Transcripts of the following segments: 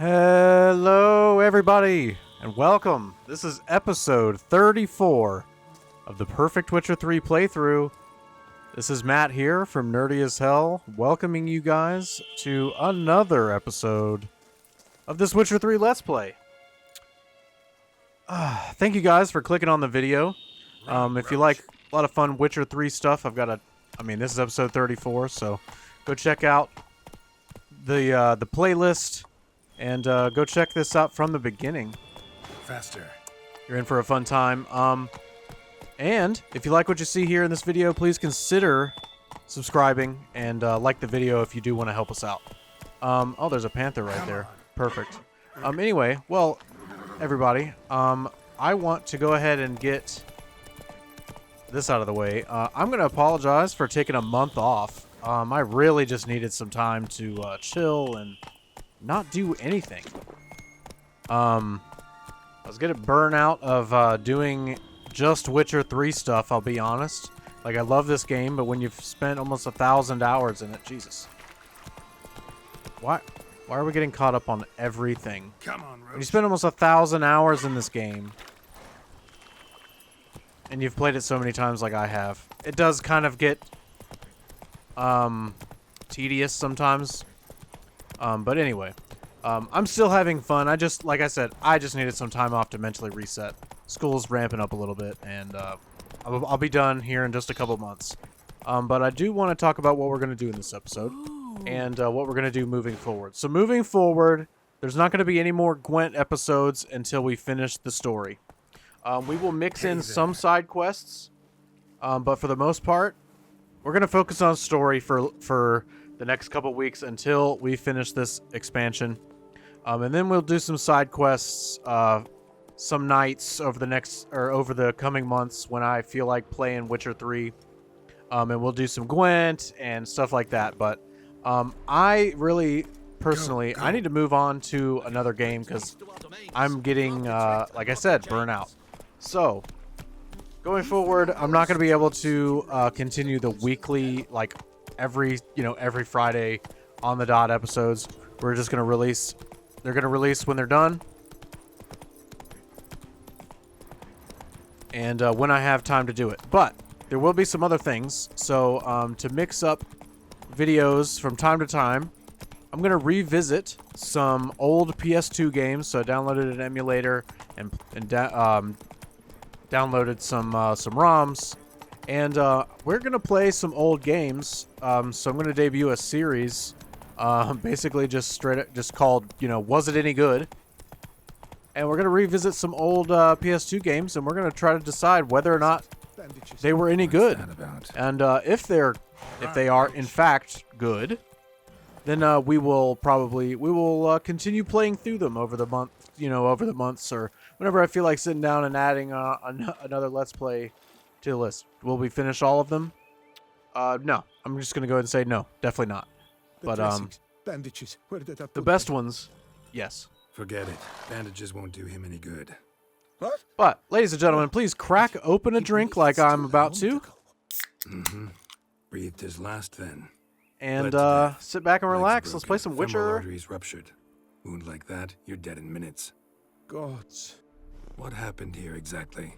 Hello, everybody, and welcome. This is episode 34 of the Perfect Witcher 3 playthrough. This is Matt here from Nerdy as Hell, welcoming you guys to another episode of this Witcher 3 Let's Play. Thank you guys for clicking on the video. If you like a lot of fun Witcher 3 stuff, this is episode 34, so go check out the playlist. And go check this out from the beginning. Faster. You're in for a fun time. And if you like what you see here in this video, please consider subscribing and like the video if you do want to help us out. Oh, there's a panther right there. Perfect. Anyway, well, everybody, I want to go ahead and get this out of the way. I'm going to apologize for taking a month off. I really just needed some time to chill and not do anything. I was getting burnt out of doing just Witcher 3 stuff, I'll be honest. Like, I love this game, but when you've spent almost 1,000 hours in it, Jesus. Why are we getting caught up on everything? Come on, Rose. When you spend almost 1,000 hours in this game, and you've played it so many times like I have, it does kind of get tedious sometimes. But anyway, I'm still having fun. Like I said, I just needed some time off to mentally reset. School's ramping up a little bit, and I'll be done here in just a couple months. But I do want to talk about what we're going to do in this episode, and what we're going to do moving forward. So moving forward, there's not going to be any more Gwent episodes until we finish the story. We will mix in some side quests, but for the most part, we're going to focus on story for the next couple weeks until we finish this expansion, and then we'll do some side quests some nights over the coming months when I feel like playing Witcher 3, and we'll do some Gwent and stuff like that. But I really personally I need to move on to another game because I'm getting like I said, burnout. So going forward, I'm not going to be able to continue the weekly, like every Friday on the dot episodes. We're just gonna release. They're gonna release when they're done, and when I have time to do it. But there will be some other things. So to mix up videos from time to time, I'm gonna revisit some old PS2 games. So I downloaded an emulator and downloaded some ROMs. And we're going to play some old games. So I'm going to debut a series basically just called, Was It Any Good? And we're going to revisit some old PS2 games, and we're going to try to decide whether or not they were any good. And if they are in fact good, then we will continue playing through them over the months, or whenever I feel like sitting down and adding another Let's Play to the list. Will we finish all of them? No. I'm just gonna go ahead and say no, definitely not. But bandages. Where did I put the best ones, yes. Forget it. Bandages won't do him any good. What? But, ladies and gentlemen, please crack open a drink like I'm about to. Mm-hmm. Breathed his last then. And sit back and relax. Let's play some Witcher. Arteries ruptured. Wound like that, you're dead in minutes. Gods. What happened here exactly?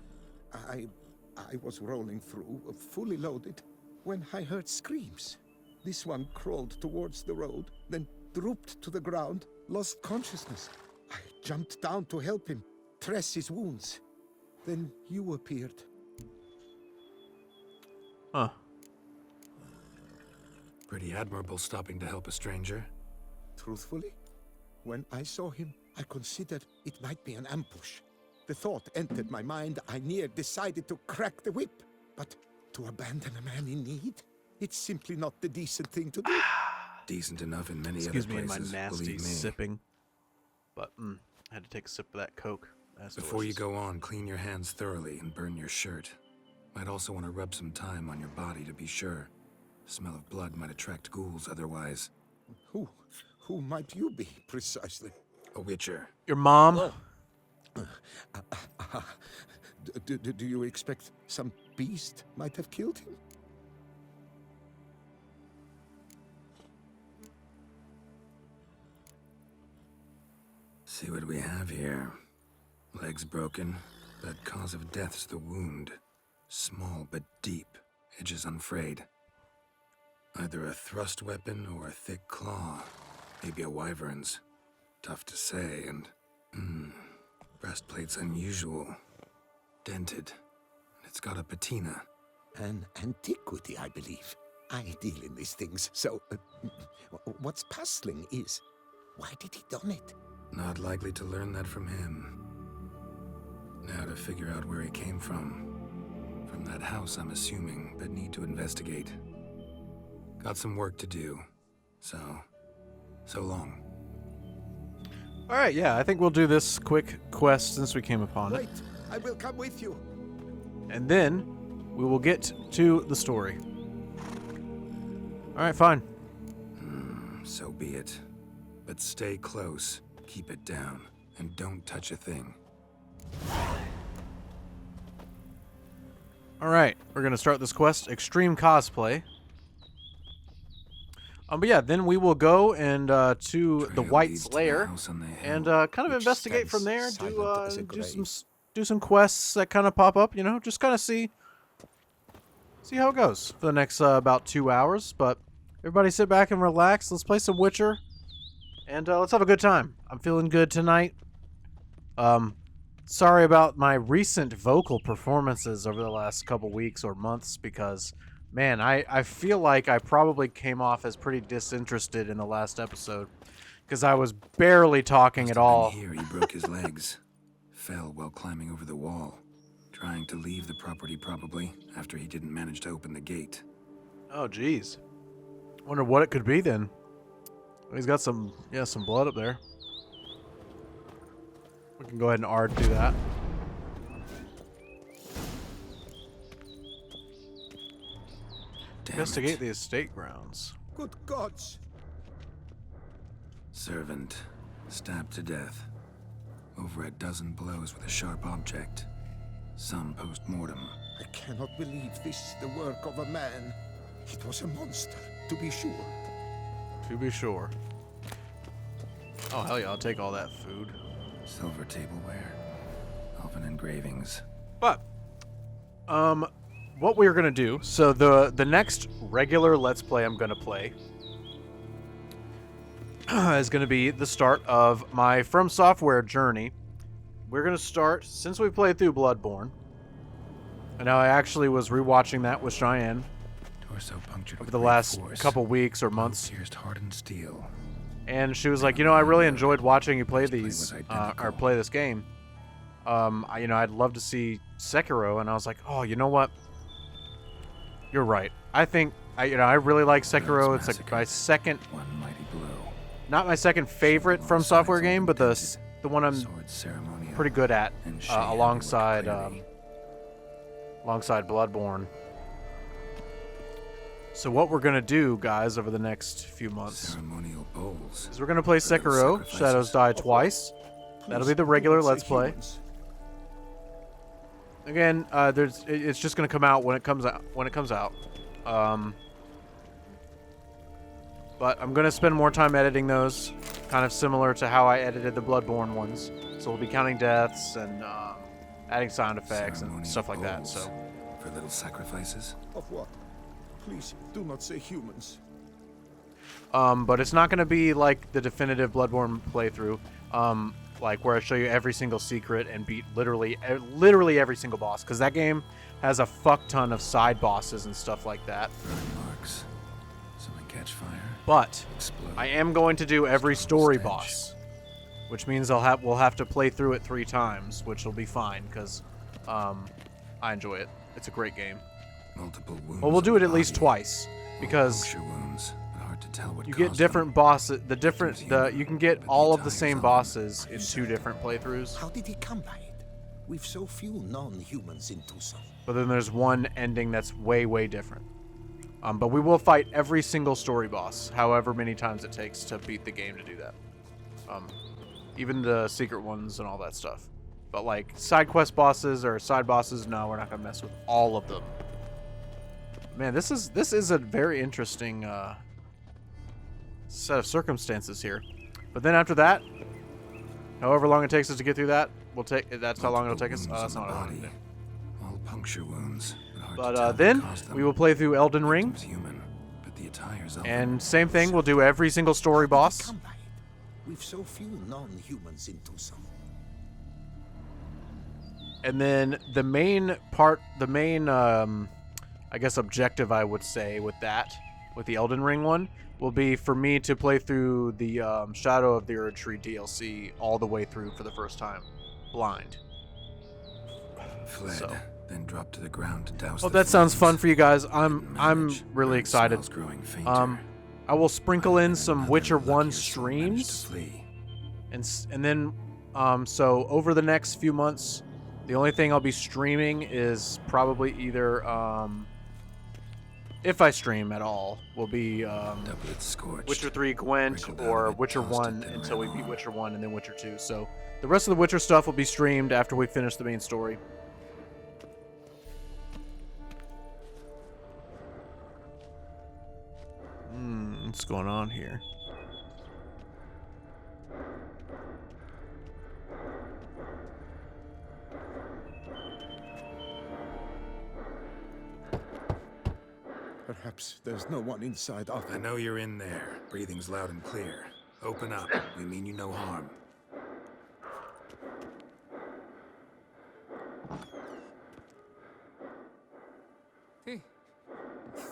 I was rolling through, fully loaded, when I heard screams. This one crawled towards the road, then drooped to the ground, lost consciousness. I jumped down to help him, dress his wounds. Then you appeared. Huh. Pretty admirable stopping to help a stranger. Truthfully, when I saw him, I considered it might be an ambush. The thought entered my mind. I decided to crack the whip. But to abandon a man in need? It's simply not the decent thing to do. Decent enough in many Excuse other me in places, my nasty believe me. sipping. But I had to take a sip of that Coke. That's Before you delicious. go on, clean your hands thoroughly and burn your shirt. Might also want to rub some thyme on your body to be sure. Smell of blood might attract ghouls otherwise. Who might you be, precisely? A witcher. Your mom? Do you expect some beast might have killed him? See what we have here. Legs broken, but cause of death's the wound. Small but deep, edges unfrayed. Either a thrust weapon or a thick claw. Maybe a wyvern's. Tough to say, and... breastplate's unusual. Dented. It's got a patina. An antiquity, I believe. I deal in these things, so... what's puzzling is... why did he done it? Not likely to learn that from him. Now to figure out where he came from. From that house, I'm assuming, but need to investigate. Got some work to do. So long. Alright, yeah, I think we'll do this quick quest since we came upon it. Wait, I will come with you. And then we will get to the story. Alright, fine. So be it. But stay close, keep it down, and don't touch a thing. Alright, we're going to start this quest, Extreme Cosplay. But yeah, then we will go and to the Wight's lair and kind of investigate from there. Do some quests that kind of pop up. You know, just kind of see how it goes for the next about 2 hours. But everybody, sit back and relax. Let's play some Witcher, and let's have a good time. I'm feeling good tonight. Sorry about my recent vocal performances over the last couple weeks or months because. Man, I feel like I probably came off as pretty disinterested in the last episode because I was barely talking at all. Here he broke his legs, fell while climbing over the wall, trying to leave the property probably after he didn't manage to open the gate. Oh, jeez. Wonder what it could be then. He's got some blood up there. We can go ahead and do that. Investigate the estate grounds. Good gods! Servant, stabbed to death. Over a dozen blows with a sharp object. Some post-mortem. I cannot believe this is the work of a man. It was a monster, to be sure. To be sure. Oh, hell yeah, I'll take all that food. Silver tableware. Elven engravings. But, what we're gonna do, so the next regular Let's Play I'm gonna play is gonna be the start of my From Software journey. We're gonna start, since we played through Bloodborne, and now I actually was rewatching that with Cheyenne Torso punctured over with the great last force. couple weeks or months, Pierced hardened steel. and she was like, you know, I really enjoyed watching you play This play these, was or identical. play this game. I'd love to see Sekiro, and I was like, oh, you know what? You're right. I think I really like Sekiro. It's like my second, One mighty blow. not my second favorite From Software game, but the one I'm Sword ceremonial. pretty good at, And she handled alongside clarity. alongside Bloodborne. So what we're gonna do, guys, over the next few months Ceremonial bowls. is we're gonna play For those Sekiro. sacrifices. Shadows Die Twice. That'll be the regular Please do not Let's say Play. humans. Again, it's just gonna come out when it comes out. But I'm gonna spend more time editing those, kind of similar to how I edited the Bloodborne ones. So we'll be counting deaths and adding sound effects and Ceremonial stuff like that. bowls. So, For little sacrifices. Of what? Please, do not say humans. but it's not gonna be like the definitive Bloodborne playthrough, like where I show you every single secret and beat literally every single boss, because that game has a fuck ton of side bosses and stuff like that. Burn marks. Something catch fire. But Explode. I am going to do every story Stench. boss, which means we'll have to play through it 3 times, which will be fine because I enjoy it. It's a great game. Multiple wounds. Well, we'll do on it at least body. twice All because puncture wounds, but hard to tell what you get caused different them. bosses. You can get But the all of the Italians same on bosses them. in 2 different playthroughs. How did he come by it? We've so few non-humans in Tucson. But then there's one ending that's way, way different. But we will fight every single story boss, however many times it takes to beat the game to do that. Even the secret ones and all that stuff. But like side quest bosses or side bosses, no, we're not gonna mess with all of them. Man, this is a very interesting set of circumstances here. But then after that however long it takes us to get through that, that's how long it'll take us. Multiple That's not wounds what I on want the to do. body. All puncture wounds. Hard to But tell what then caused them. we will play through Elden Ring, Victim's human, but the attire's and same thing. We'll do every single story boss. Come by it. We've so few non-humans in Tucson. And then the main part, I guess, objective I would say with the Elden Ring one, will be for me to play through the Shadow of the Erdtree DLC all the way through for the first time, blind. fled, So. then dropped to the ground to douse. Hope the that sounds flames. fun for you guys. I'm Manage, really burnt excited. smells growing fainter. I will sprinkle in And some another Witcher 1 luckier soul managed to streams, flee. and then so over the next few months, the only thing I'll be streaming is probably either if I stream at all, will be Doublet scorched. Witcher 3 Gwent Wrinkled out or of it, Witcher tossed 1 it, then until we ran beat on. Witcher 1 and then Witcher 2. So the rest of the Witcher stuff will be streamed after we finish the main story. What's going on here? Perhaps there's no one inside I after. know you're in there. Breathing's loud and clear. Open up. We mean you no harm.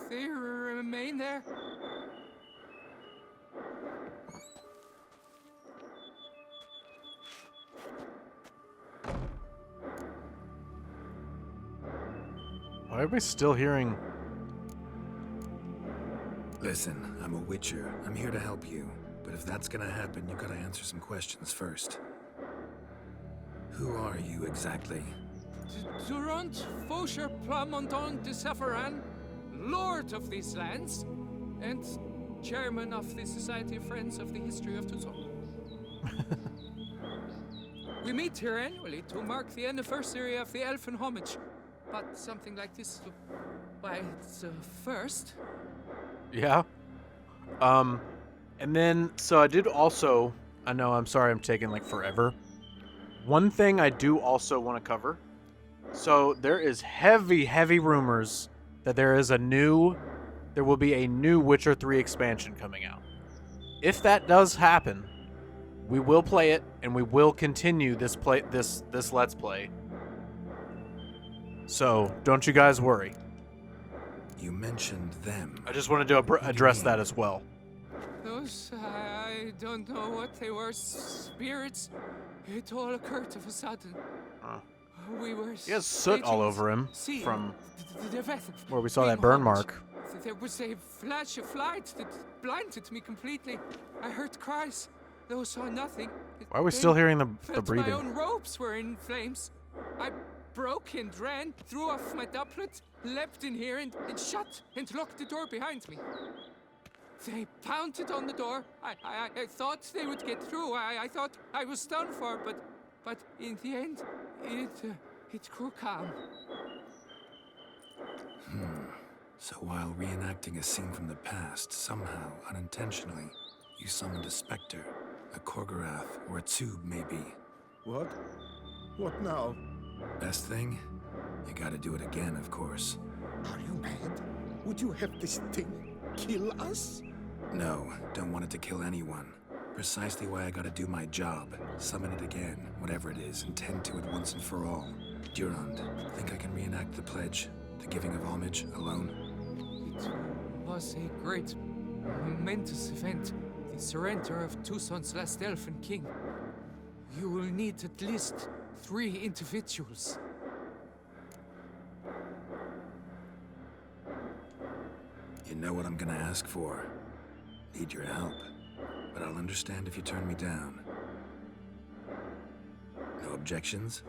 They remain there? Why are we still hearing? Listen, I'm a Witcher. I'm here to help you. But if that's gonna happen, you gotta answer some questions first. Who are you exactly? Durant Faucher Plamondon de Safaran, Lord of these lands, and Chairman of the Society of Friends of the History of Tucson. We meet here annually to mark the anniversary of the Elfin Homage, but something like this, why, it's a first. Yeah. And then, so I did also, I know, I'm sorry I'm taking like forever. One thing I do also want to cover. So there is heavy rumors that there will be a new Witcher 3 expansion coming out. If that does happen, we will play it and we will continue this Let's Play. So don't you guys worry. You mentioned them. I just wanted to address that as well. Those, I don't know what they were, spirits. It all occurred of a sudden. We were. He has soot all staging over him scene, from the event of where we saw being that burn homage. mark. There was a flash of light that blinded me completely. I heard cries, though saw nothing. Why are we Then still hearing the felt breathing? My own robes were in flames. I broke and ran, threw off my doublet, leapt in here and shut and locked the door behind me. They pounded on the door. I thought they would get through. I thought I was done for, but in the end, it grew calm. So while reenacting a scene from the past, somehow, unintentionally, you summoned a specter, a Korgorath, or a tube, maybe. What? What now? Best thing? You gotta do it again, of course. Are you mad? Would you have this thing kill us? No, don't want it to kill anyone. Precisely why I gotta do my job. Summon it again, whatever it is, and tend to it once and for all. Durand, think I can reenact the pledge, the giving of homage, alone? It was a great, momentous event. The surrender of Tucson's last elfin king. You will need at least 3 individuals. You know what I'm gonna ask for. Need your help. But I'll understand if you turn me down. No objections?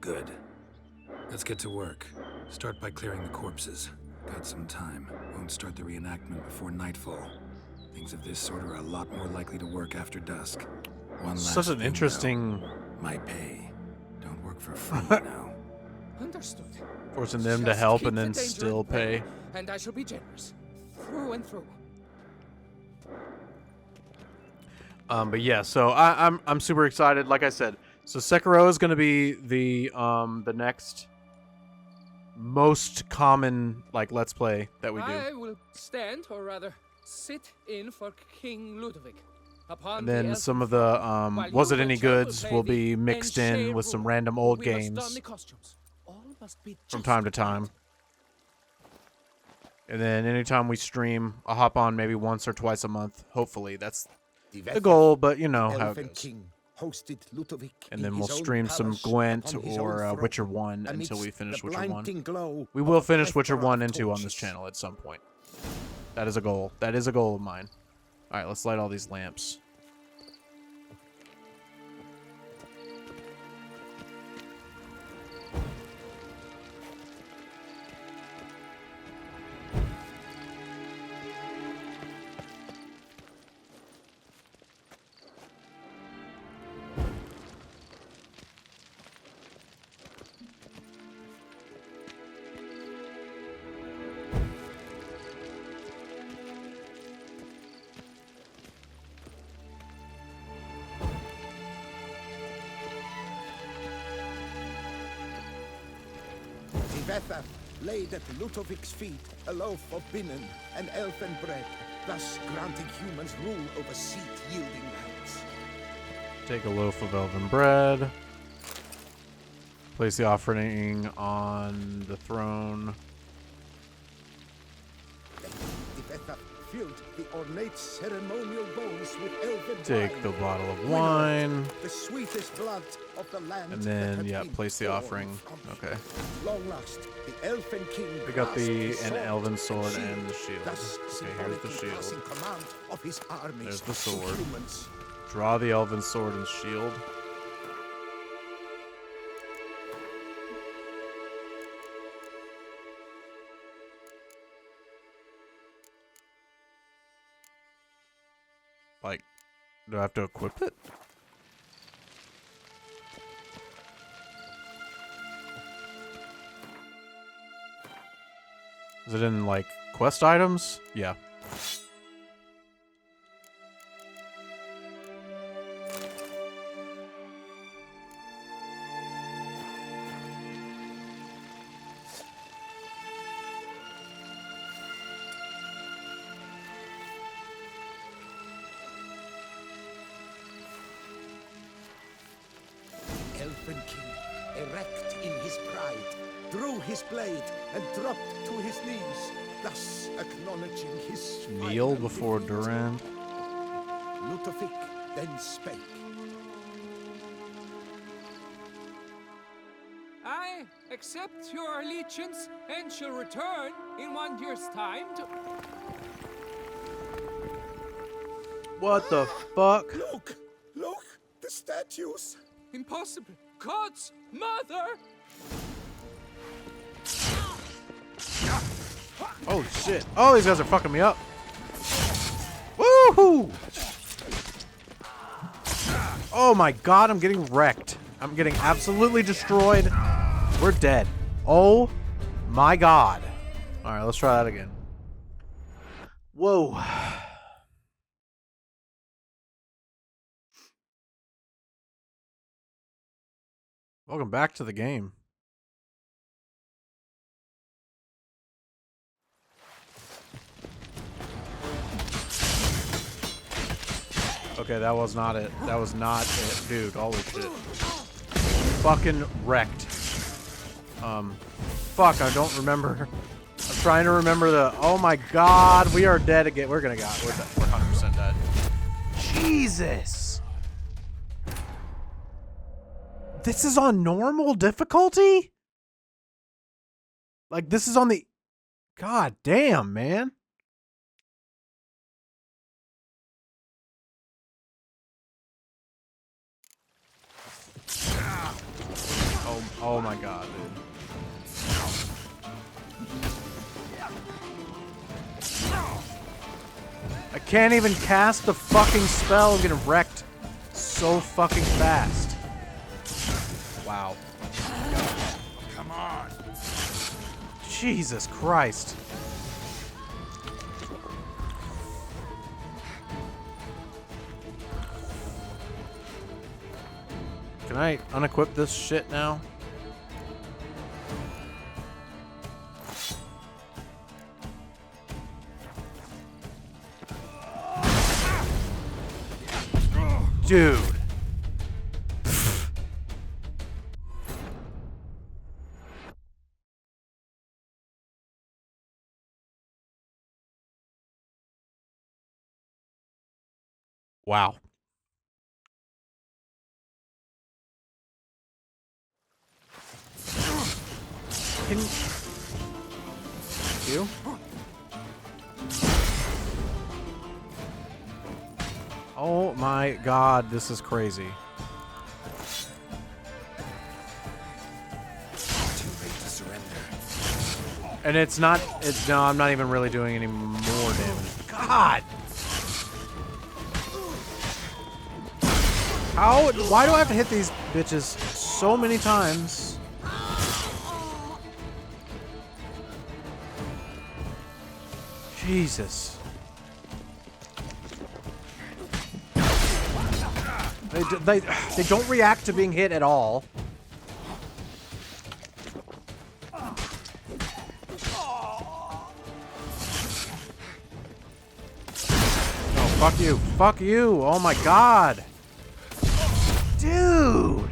Good. Let's get to work. Start by clearing the corpses. Got some time. Won't start the reenactment before nightfall. Things of this sort are a lot more likely to work after dusk. One last Such an thing, interesting though. My pay. Don't work for free, you know. Understood. forcing them to Just help keep and the then danger still at bay, pay. And I shall be generous. Through and through. But yeah, so I'm super excited. Like I said, so Sekiro is gonna be the next most common like let's play that we do. I will stand, or rather, sit in for King Ludovic. Upon And then the some of elfin the throne, while was you, it any Witcher, will goods play will the be mixed in Enchant with some rule. random old We must don games the costumes. All must be from just time to time. right. And then anytime we stream, I'll hop on maybe once or twice a month. Hopefully, that's the Divetha, goal, but you know the how it Elven goes. King, hosted Ludovic And in then we'll his own stream some palace Gwent upon his or own throne, Witcher 1 until we amidst finish the Witcher 1. blinding glow We of will a finish Witcher plethora 1 of and 2 on this torches. channel at some point. That is a goal. That is a goal of mine. Alright, let's light all these lamps. Divetha laid at Ludovic's feet a loaf of binnen and elfin bread, thus granting humans rule over seat-yielding lands. Take a loaf of elven bread. Place the offering on the throne. Then Divetha filled the ornate ceremonial bowls with elven Take wine, the bottle of Wight, wine. the sweetest blood of the land. And that then, had yeah, been place the born offering. from Okay. Long last, the elfin king. We got grasped the his an sword elven sword shield, and the shield. thus Okay, here's the symbolically passing shield. command of his armies There's the to sword. humans. Draw the elven sword and shield. Like, do I have to equip it? Is it in, like, quest items? Yeah. Elfin king, erect in his pride, drew his blade and dropped to his knees, thus acknowledging his Kneel final before defeat. Durand. Ludovic then spake. I accept your allegiance and shall return in 1 year's time to... What the fuck? Look! Look! The statues! Impossible! God's mother! Oh shit. Oh, these guys are fucking me up. Woohoo! Oh my god, I'm getting wrecked. I'm getting absolutely destroyed. We're dead. Oh my god. Alright, let's try that again. Whoa. Welcome back to the game. Okay, that was not it. That was not it. Dude, holy shit. Fucking wrecked. Fuck, I don't remember. I'm trying to remember the... Oh my god, we are dead again. We're gonna die. We're 100% dead. Jesus! This is on normal difficulty? Like, this is on the... God damn, man. Oh my god, dude. I can't even cast the fucking spell. I'm getting wrecked so fucking fast. Wow. Come on. Jesus Christ. Can I unequip this shit now? Dude. Wow. Can you? Oh my god, this is crazy. Too late to surrender. And it's not, no, I'm not even really doing any more damage. God! How, why do I have to hit these bitches so many times? Jesus. They don't react to being hit at all. Oh, fuck you. Fuck you. Oh my god. Dude.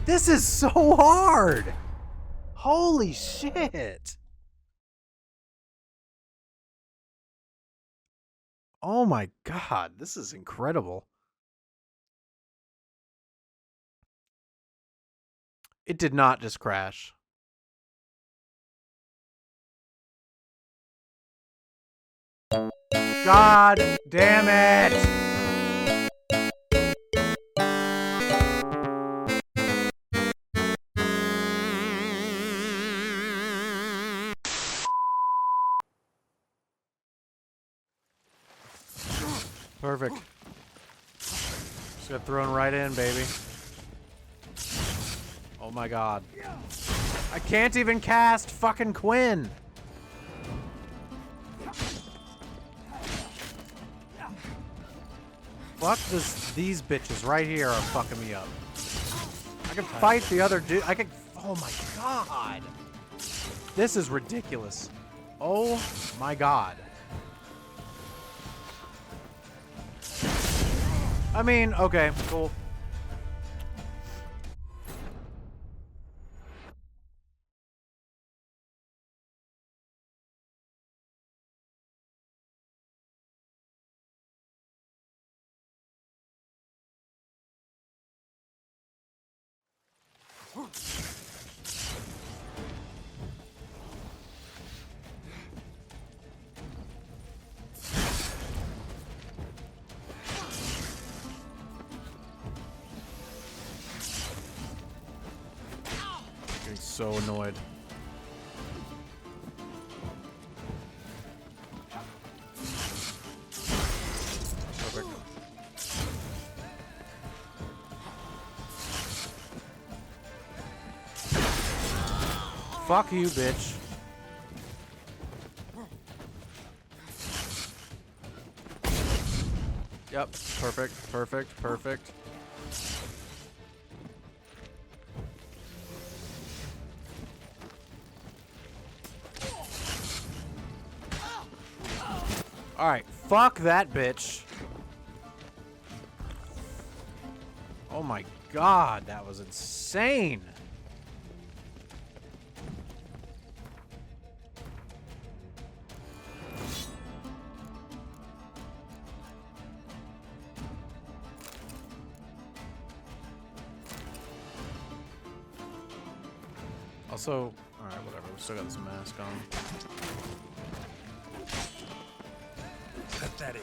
This is so hard. Holy shit. Oh my god. This is incredible. It did not just crash. God damn it! Perfect. Just got thrown right in, baby. Oh my god. I can't even cast fucking Quinn! Fuck this, these bitches right here are fucking me up. I can fight the other dude. I can. Oh my god. This is ridiculous. Oh my god. I mean, okay, cool. Getting so annoyed. Perfect. Fuck you, bitch. Yep, perfect, perfect, perfect. Alright, fuck that bitch. Oh my god, that was insane. Also, alright, whatever, we still got this mask on. Pathetic.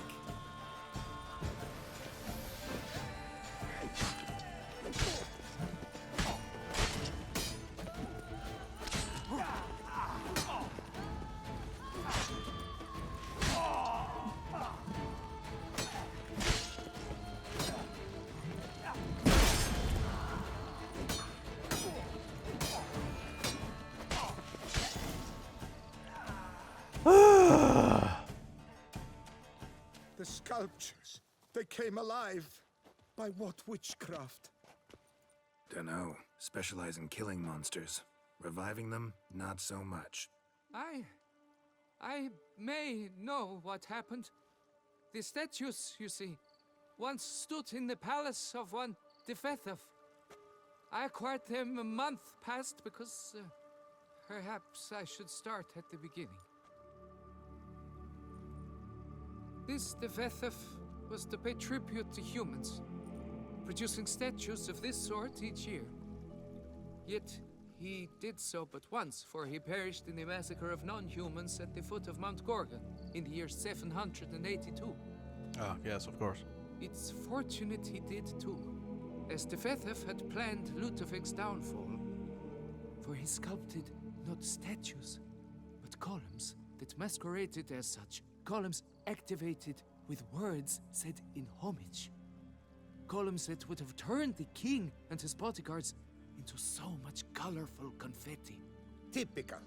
The sculptures, they came alive. By what witchcraft? Dunno. Specialize in killing monsters. Reviving them, not so much. I may know what happened. The statues, you see, once stood in the palace of one Defethov. I acquired them a month past because perhaps I should start at the beginning. This Defethov was to pay tribute to humans, producing statues of this sort each year. Yet he did so but once, for he perished in the massacre of non-humans at the foot of Mount Gorgon in the year 782. Oh, yes, of course. It's fortunate he did too, as Defethov had planned Ludovic's downfall. For he sculpted not statues, but columns that masqueraded as such. Columns activated with words said in homage. Columns that would have turned the king and his bodyguards into so much colorful confetti. Typical.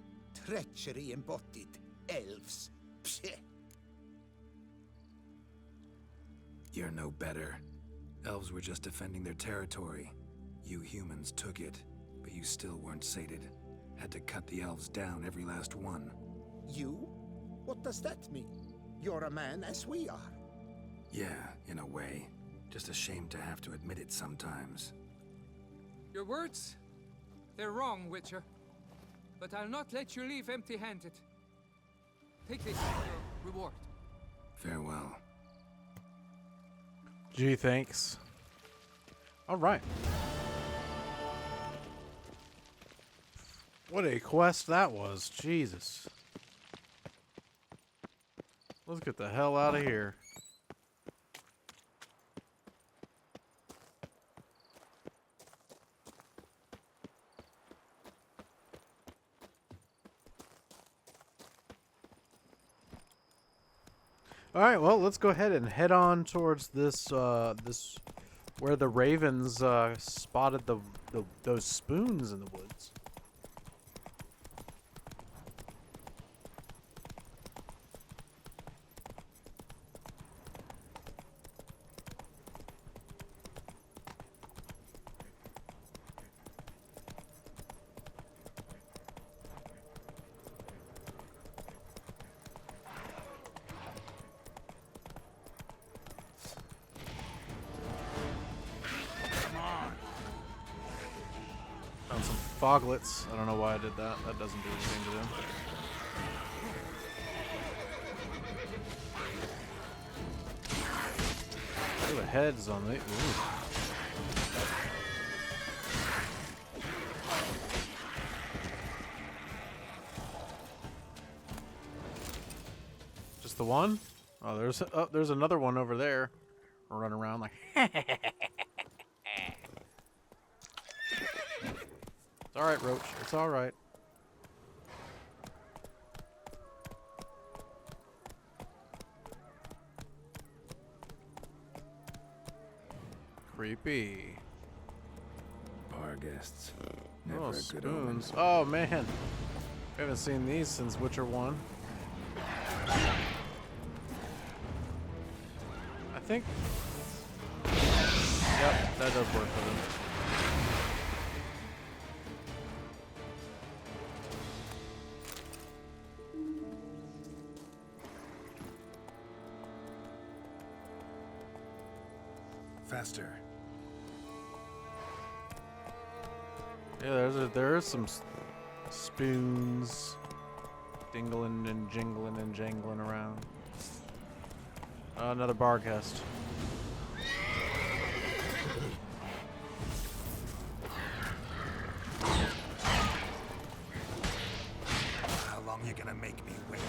Treachery embodied. Elves. Psheh. You're no better. Elves were just defending their territory. You humans took it, but you still weren't sated. Had to cut the elves down, every last one. You? What does that mean? You're a man as we are. Yeah, in a way. Just ashamed to have to admit it sometimes. Your words? They're wrong, Witcher. But I'll not let you leave empty-handed. Take this as your reward. Farewell. Gee, thanks. All right. What a quest that was. Jesus. Let's get the hell out of here. All right, well, let's go ahead and head on towards this where the ravens spotted those spoons in the woods. Found some foglets. I don't know why I did that. That doesn't do anything to them. Look at the heads on the. Ooh. Just the one? Oh, there's another one over there. Running around like. It's all right, Roach. It's all right. Creepy. Bar guests. Never Oh, a good omen. spoons. Oh, man. We haven't seen these since Witcher 1. I think... Yep, that does work for them. Faster. Yeah, there's some spoons dingling and jingling and jangling around. Another bar guest. How long you gonna make me wait?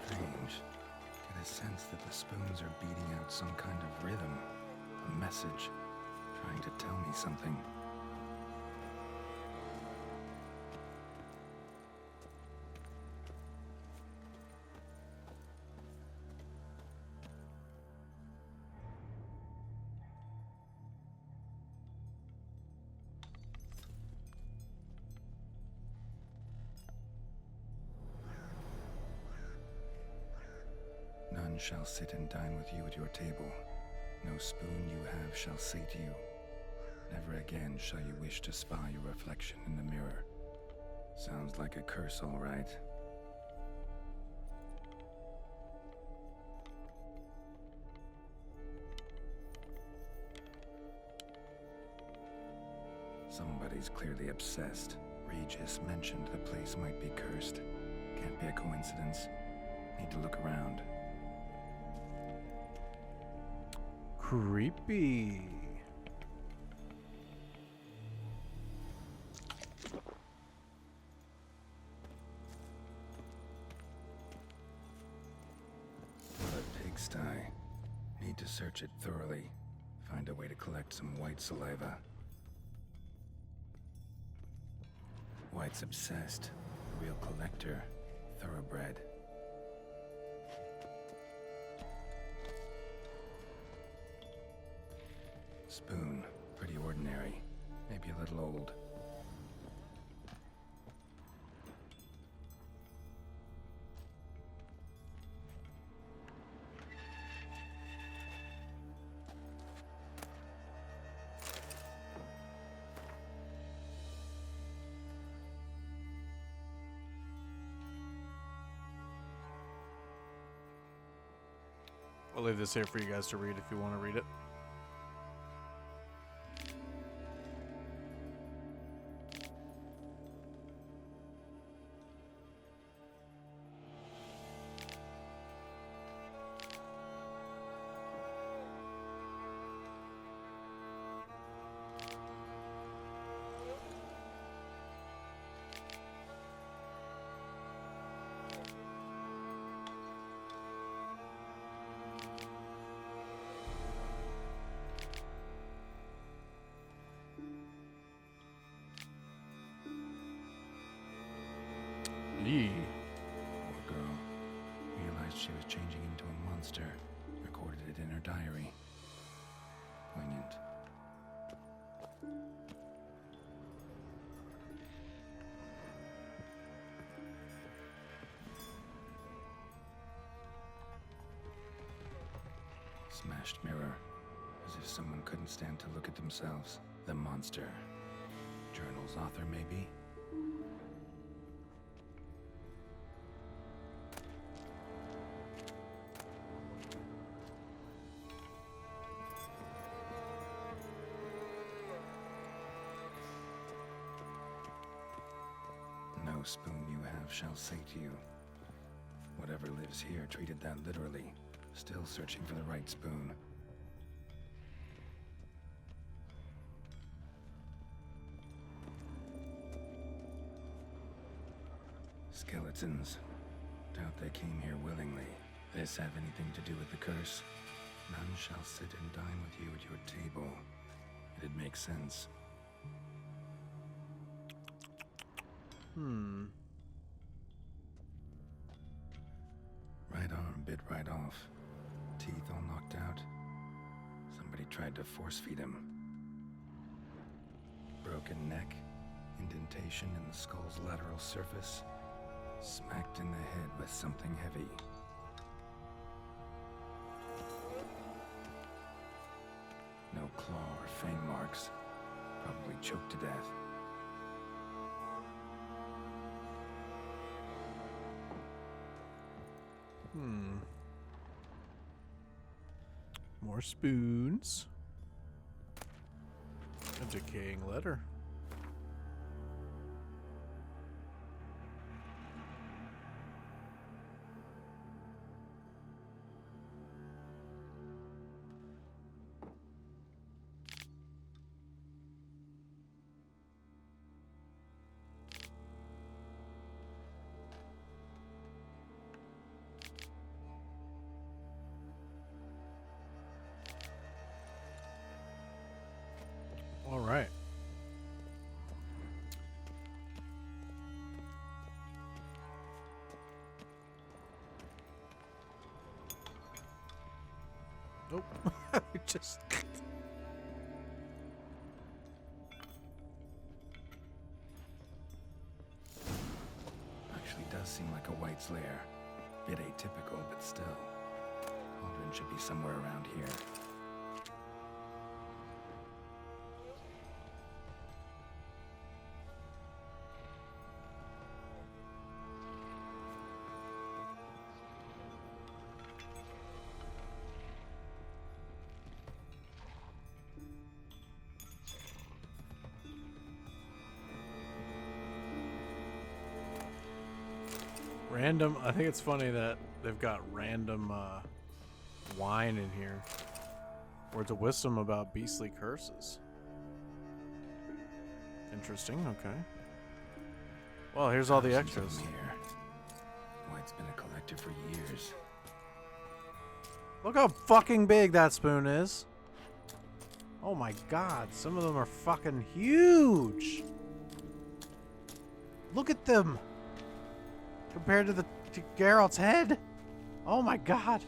Strange. Get a sense that the spoons are beating out some kind of rhythm, a message, trying to tell me something. None shall sit and dine with you at your table. No spoon you have shall sate you. Never again shall you wish to spy your reflection in the mirror. Sounds like a curse, all right. Somebody's clearly obsessed. Regis mentioned the place might be cursed. Can't be a coincidence. Need to look around. Creepy. What a pigsty. Need to search it thoroughly. Find a way to collect some Wight saliva. Wight's obsessed. A real collector. Thoroughbred. Spoon. Pretty ordinary. Maybe a little old. I'll leave this here for you guys to read if you want to read it. Yee. Poor girl. Realized she was changing into a monster. Recorded it in her diary. Poignant. Smashed mirror. As if someone couldn't stand to look at themselves. The monster. Journal's author, maybe? No spoon you have shall sate you. Whatever lives here treated that literally. Still searching for the right spoon. Skeletons. Doubt they came here willingly. This have anything to do with the curse? None shall sit and dine with you at your table. It'd make sense. Right arm bit right off. Teeth all knocked out. Somebody tried to force feed him. Broken neck. Indentation in the skull's lateral surface. Smacked in the head with something heavy. No claw or fang marks. Probably choked to death. More spoons. A decaying letter. All right. Nope. Just. Actually does seem like a Wight's lair. Bit atypical, but still. should be somewhere around here. Random. I think it's funny that they've got random wine in here. Words of wisdom about beastly curses. Interesting. Okay. Well, here's all the extras. Here. Wight's been a collector for years. Look how fucking big that spoon is. Oh my god, some of them are fucking huge. Look at them. Compared to Geralt's head. Oh my god.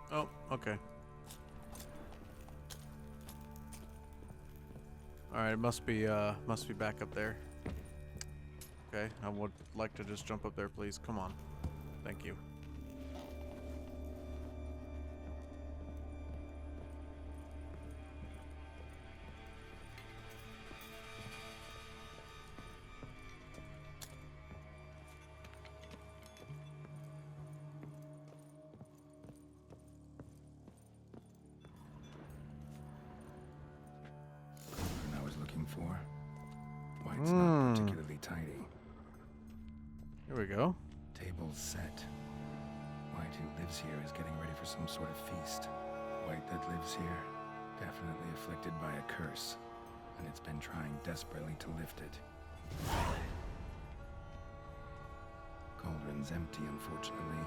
Oh, okay. Alright, it must be back up there. Okay, I would like to just jump up there, please. Come on. Thank you. I was looking for. Wight's not particularly tidy. Here we go. Table's set. Wight, who lives here, is getting ready for some sort of feast. Wight that lives here, definitely afflicted by a curse, and it's been trying desperately to lift it. Cauldron's empty, unfortunately.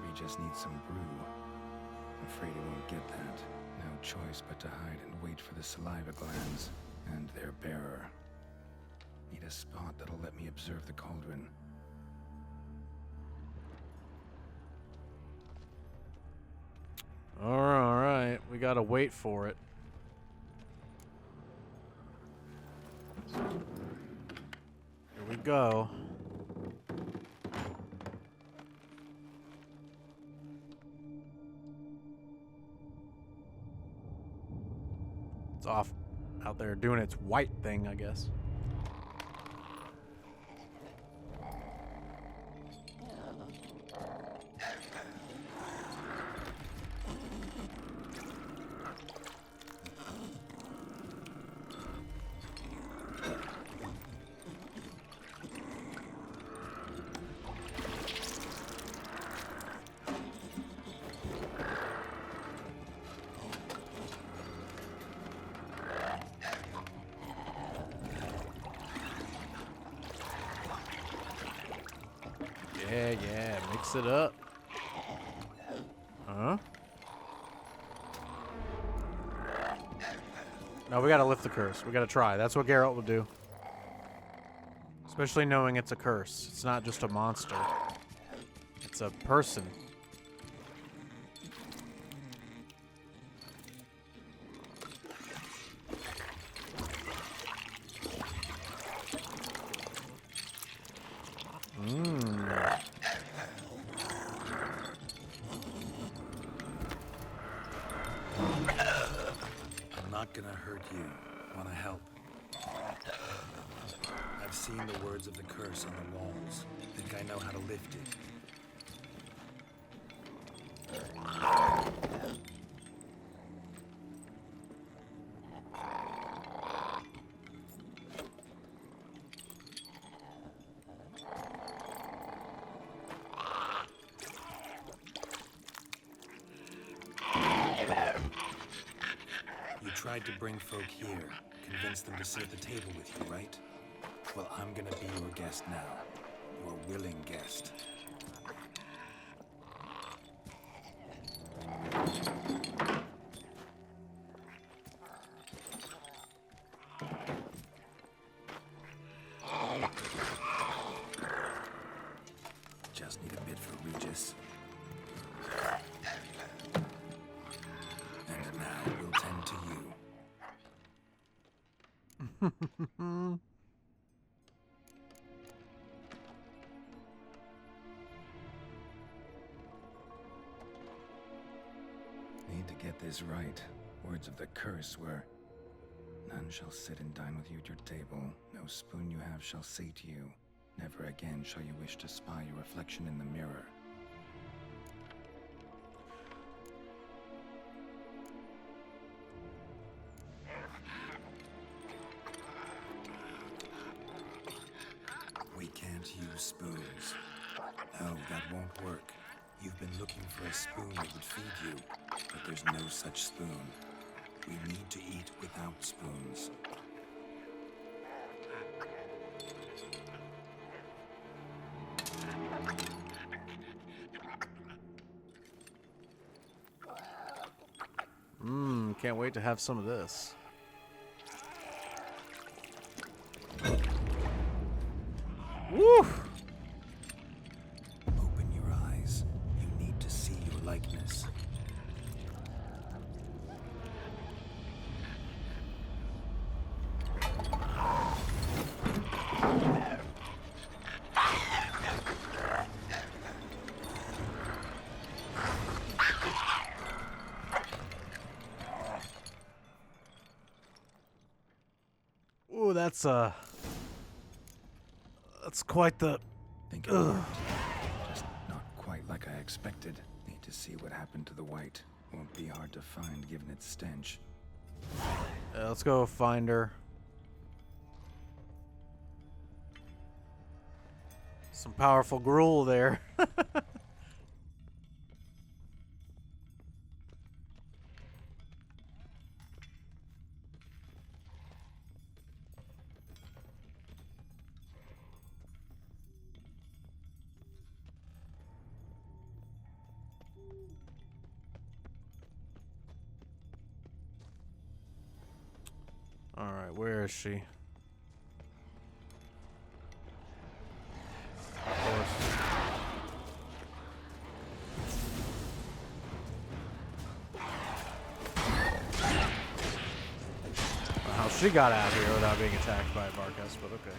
We just need some brew. I'm afraid he won't get that. No choice but to hide and wait for the saliva glands and their bearer. Need a spot that'll let me observe the cauldron. Alright, we gotta wait for it. Here we go. It's off out there doing its white thing, I guess. Yeah, mix it up. Huh? No, we gotta lift the curse. We gotta try. That's what Geralt will do. Especially knowing it's a curse. It's not just a monster. It's a person. I'm not gonna hurt you. Wanna help? I've seen the words of the curse on the walls. Think I know how to lift it. You tried to bring folk here, convince them to sit at the table with you, right? Well, I'm gonna be your guest now. Your willing guest. Just need a bit for Regis. And now we'll tend to you. need to get this right. Words of the curse were, "None shall sit and dine with you at your table. No spoon you have shall say to you, never again shall you wish to spy your reflection in the mirror." We can't use spoons. No, that won't work. You've been looking for a spoon that would feed you, but there's no such spoon. We need to eat without spoons. Can't wait to have some of this. Woo! Open your eyes. You need to see your likeness. Ooh, that's quite the... Think it worked. Just not quite like I expected. Need to see what happened to the Wight. Won't be hard to find given its stench. let's go find her. Some powerful gruel there. Alright, where is she? Of course. How she got out here without being attacked by a Varkas, but okay.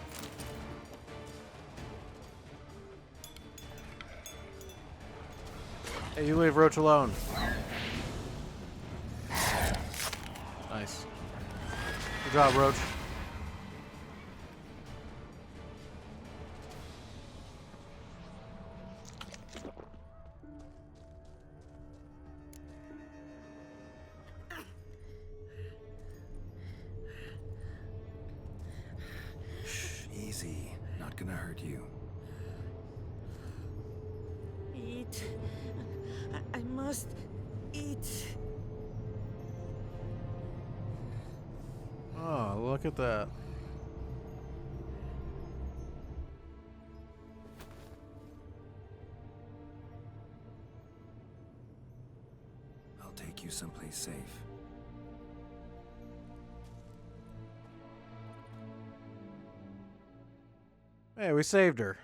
Hey, you leave Roach alone. Nice. Good job, Roach. Shh, easy. Not gonna hurt you. Eat. I must eat. Oh, look at that. I'll take you someplace safe. Hey, we saved her.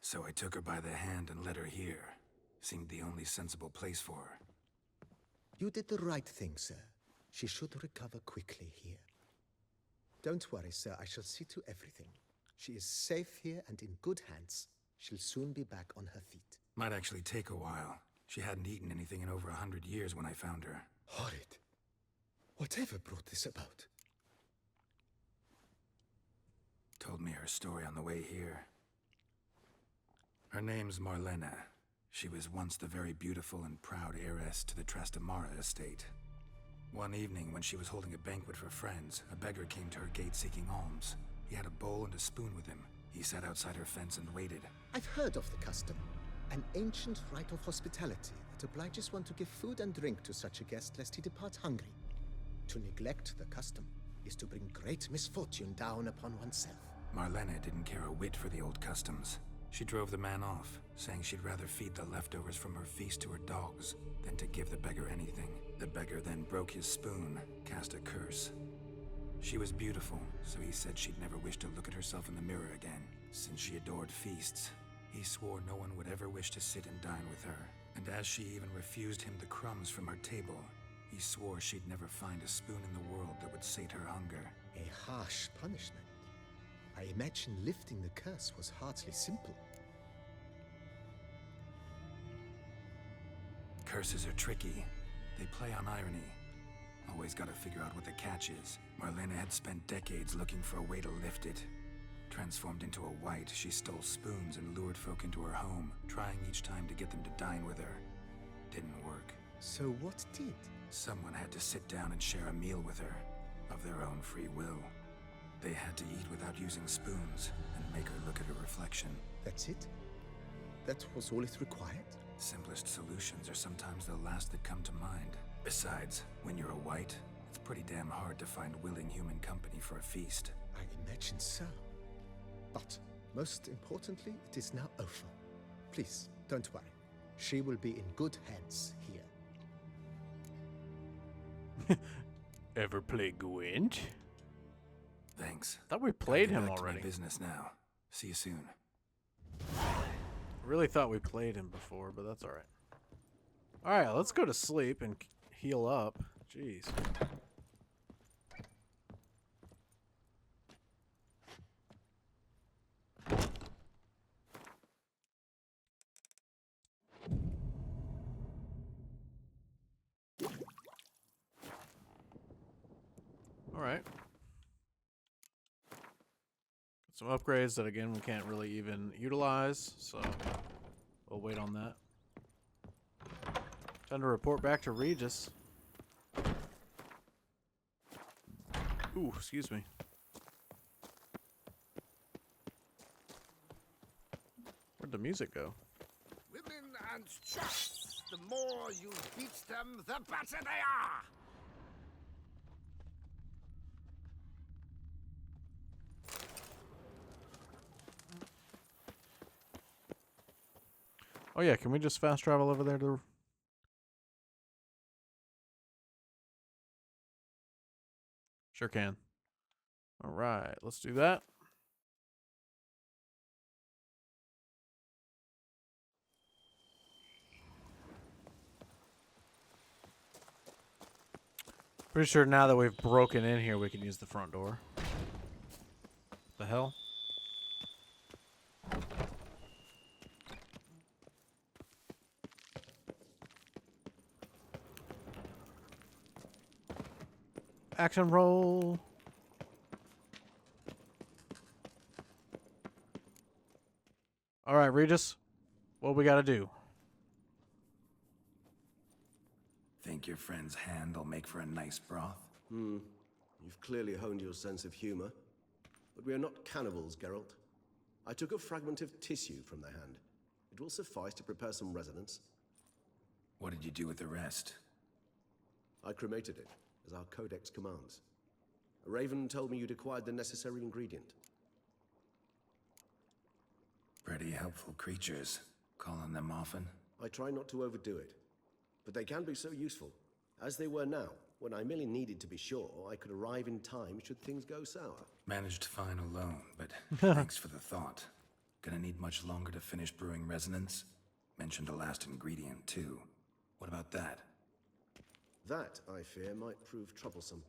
So I took her by the hand and led her here. Seemed the only sensible place for her. You did the right thing, sir. She should recover quickly here. Don't worry, sir. I shall see to everything. She is safe here and in good hands. She'll soon be back on her feet. Might actually take a while. She hadn't eaten anything in over 100 years when I found her. Horrid. Whatever brought this about? Told me her story on the way here. Her name's Marlena. She was once the very beautiful and proud heiress to the Trastamara estate. One evening, when she was holding a banquet for friends, a beggar came to her gate seeking alms. He had a bowl and a spoon with him. He sat outside her fence and waited. I've heard of the custom. An ancient rite of hospitality that obliges one to give food and drink to such a guest lest he depart hungry. To neglect the custom is to bring great misfortune down upon oneself. Marlena didn't care a whit for the old customs. She drove the man off, saying she'd rather feed the leftovers from her feast to her dogs than to give the beggar anything. The beggar then broke his spoon, cast a curse. She was beautiful, so he said she'd never wish to look at herself in the mirror again. Since she adored feasts, he swore no one would ever wish to sit and dine with her. And as she even refused him the crumbs from her table, he swore she'd never find a spoon in the world that would sate her hunger. A harsh punishment. I imagine lifting the curse was hardly simple. Curses are tricky. They play on irony. Always gotta figure out what the catch is. Marlena had spent decades looking for a way to lift it. Transformed into a Wight, she stole spoons and lured folk into her home, trying each time to get them to dine with her. Didn't work. So what did? Someone had to sit down and share a meal with her, of their own free will. They had to eat without using spoons, and make her look at her reflection. That's it? That was all it required? Simplest solutions are sometimes the last that come to mind. Besides, when you're a Wight, it's pretty damn hard to find willing human company for a feast. I imagine so. But, most importantly, it is now over. Please, don't worry. She will be in good hands here. Ever play Gwent? Thanks. Thought we played Gotta get him back to my already. business now. See you soon. Really thought we played him before, but that's alright. Alright, let's go to sleep and heal up. Jeez. Alright. Some upgrades that, again, we can't really even utilize, so we'll wait on that. Time to report back to Regis. Ooh, excuse me. Where'd the music go? Women and chaps, the more you beat them, the better they are! Oh yeah, can we just fast travel over there to... Sure can. Alright, let's do that. Pretty sure now that we've broken in here, we can use the front door. The hell? Action roll. All right, Regis, what we got to do? Think your friend's hand will make for a nice broth? You've clearly honed your sense of humor. But we are not cannibals, Geralt. I took a fragment of tissue from their hand. It will suffice to prepare some resonance. What did you do with the rest? I cremated it, as our codex commands. A raven told me you'd acquired the necessary ingredient. Pretty helpful creatures. Call on them often? I try not to overdo it, but they can be so useful, as they were now, when I merely needed to be sure I could arrive in time should things go sour. Managed fine alone, but thanks for the thought. Gonna need much longer to finish brewing resonance? Mentioned the last ingredient, too. What about that? That, I fear, might prove troublesome.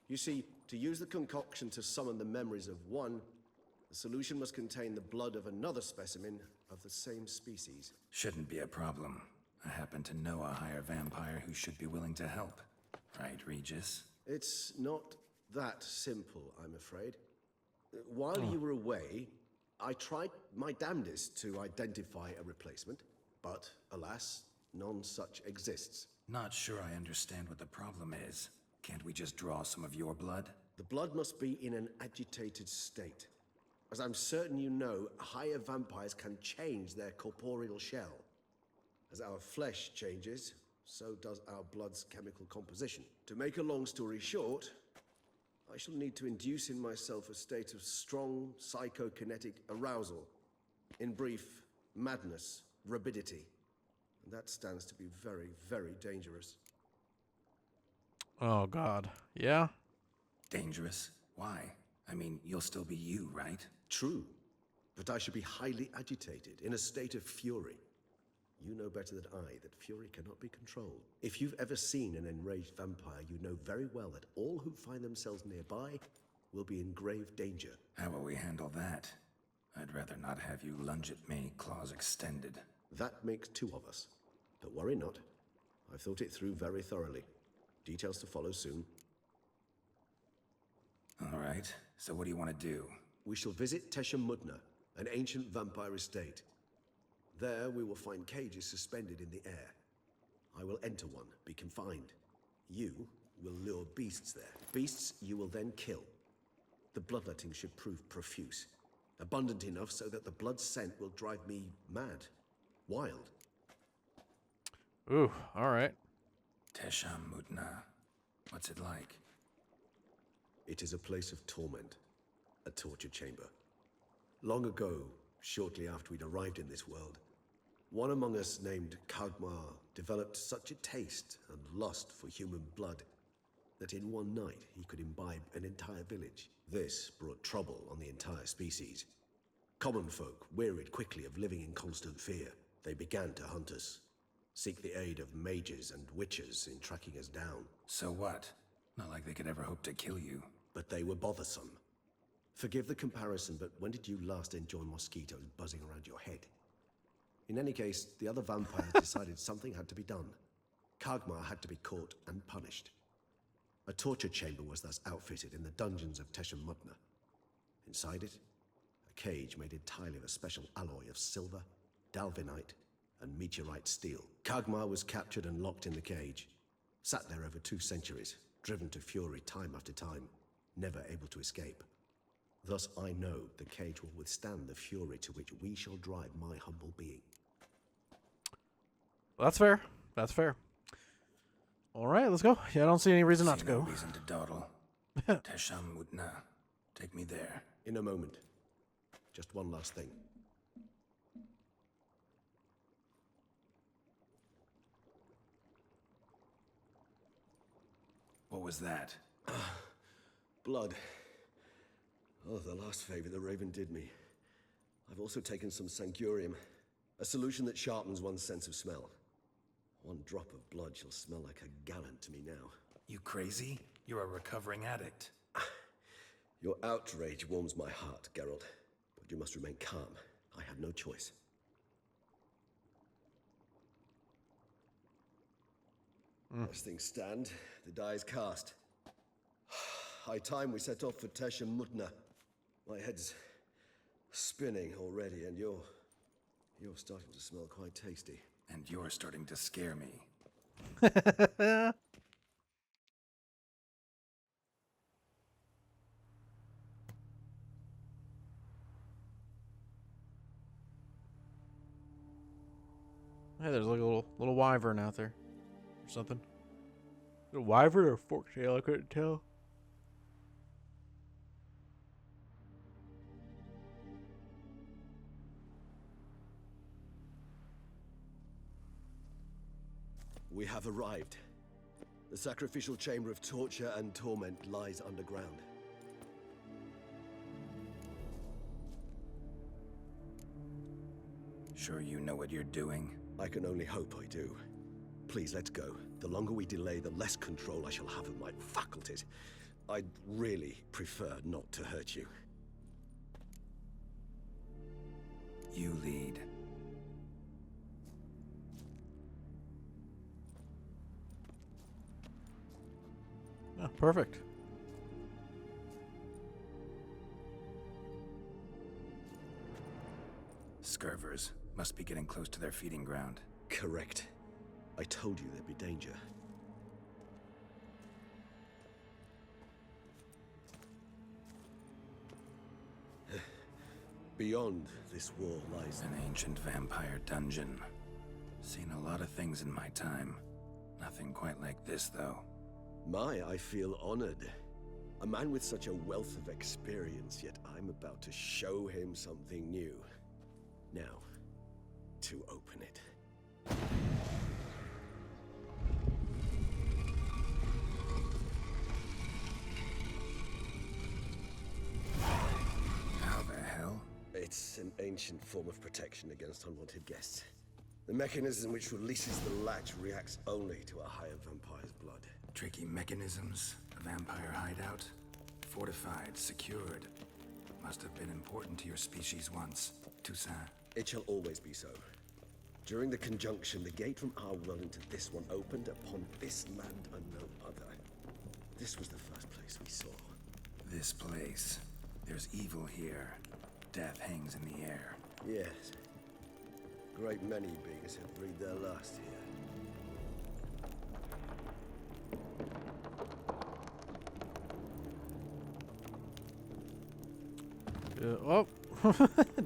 You see, to use the concoction to summon the memories of one, the solution must contain the blood of another specimen of the same species. Shouldn't be a problem. I happen to know a higher vampire who should be willing to help. Right, Regis? It's not that simple, I'm afraid. While you were away, I tried my damnedest to identify a replacement, but alas, none such exists. Not sure I understand what the problem is. Can't we just draw some of your blood? The blood must be in an agitated state. As I'm certain you know, higher vampires can change their corporeal shell. As our flesh changes, so does our blood's chemical composition. To make a long story short, I shall need to induce in myself a state of strong psychokinetic arousal. In brief, madness, rabidity. And that stands to be very, very dangerous. Oh, God. Yeah? Dangerous? Why? I mean, you'll still be you, right? True, but I should be highly agitated, in a state of fury. You know better than I that fury cannot be controlled. If you've ever seen an enraged vampire, you know very well that all who find themselves nearby will be in grave danger. How will we handle that? I'd rather not have you lunge at me, claws extended. That makes two of us. But worry not. I've thought it through very thoroughly. Details to follow soon. All right, so what do you want to do? We shall visit Teshem Mudna, an ancient vampire estate. There we will find cages suspended in the air. I will enter one, be confined. You will lure beasts there. Beasts you will then kill. The bloodletting should prove profuse. Abundant enough so that the blood scent will drive me mad. Wild. Ooh, alright. Teshem Mudna. What's it like? It is a place of torment. A torture chamber. Long ago, shortly after we'd arrived in this world, one among us named Kagmar developed such a taste and lust for human blood that in one night he could imbibe an entire village. This brought trouble on the entire species. Common folk wearied quickly of living in constant fear. They began to hunt us, seek the aid of mages and witches in tracking us down. So what? Not like they could ever hope to kill you. But they were bothersome. Forgive the comparison, but when did you last enjoy mosquitoes buzzing around your head? In any case, the other vampires decided something had to be done. Kagmar had to be caught and punished. A torture chamber was thus outfitted in the dungeons of Teshem Mudna. Inside it, a cage made entirely of a special alloy of silver, dalvinite, and meteorite steel. Kagmar was captured and locked in the cage. Sat there over 2 centuries, driven to fury time after time, never able to escape. Thus I know the cage will withstand the fury to which we shall drive my humble being. That's fair. That's fair. Alright, let's go. Yeah, I don't see any reason not to No go. reason to dawdle. Teshem Mudna. Take me there. In a moment. Just one last thing. What was that? Blood. Oh, the last favor the Raven did me. I've also taken some Sancurium, a solution that sharpens one's sense of smell. One drop of blood shall smell like a gallon to me now. You crazy? You're a recovering addict. Your outrage warms my heart, Geralt. But you must remain calm. I have no choice. As things stand, the die is cast. High time we set off for Teshem Mudna. My head's spinning already, and you're starting to smell quite tasty. And you're starting to scare me. Hey, there's like a little wyvern out there. Or something. A wyvern or a forktail, I couldn't tell. We have arrived. The sacrificial chamber of torture and torment lies underground. Sure you know what you're doing? I can only hope I do. Please, let's go. The longer we delay, the less control I shall have of my faculties. I'd really prefer not to hurt you. You lead. Oh, perfect. Scurvers must be getting close to their feeding ground. Correct. I told you there'd be danger. Beyond this wall lies An ancient vampire dungeon. Seen a lot of things in my time. Nothing quite like this, though. I feel honored. A man with such a wealth of experience, yet I'm about to show him something new. Now, to open it. How the hell? It's an ancient form of protection against unwanted guests. The mechanism which releases the latch reacts only to a higher vampire's blood. Tricky mechanisms? A vampire hideout? Fortified, secured. Must have been important to your species once, Toussaint. It shall always be so. During the conjunction, the gate from our world into this one opened upon this land and no other. This was the first place we saw. This place. There's evil here. Death hangs in the air. Yes. Great many beings have breathed their last here. Oh,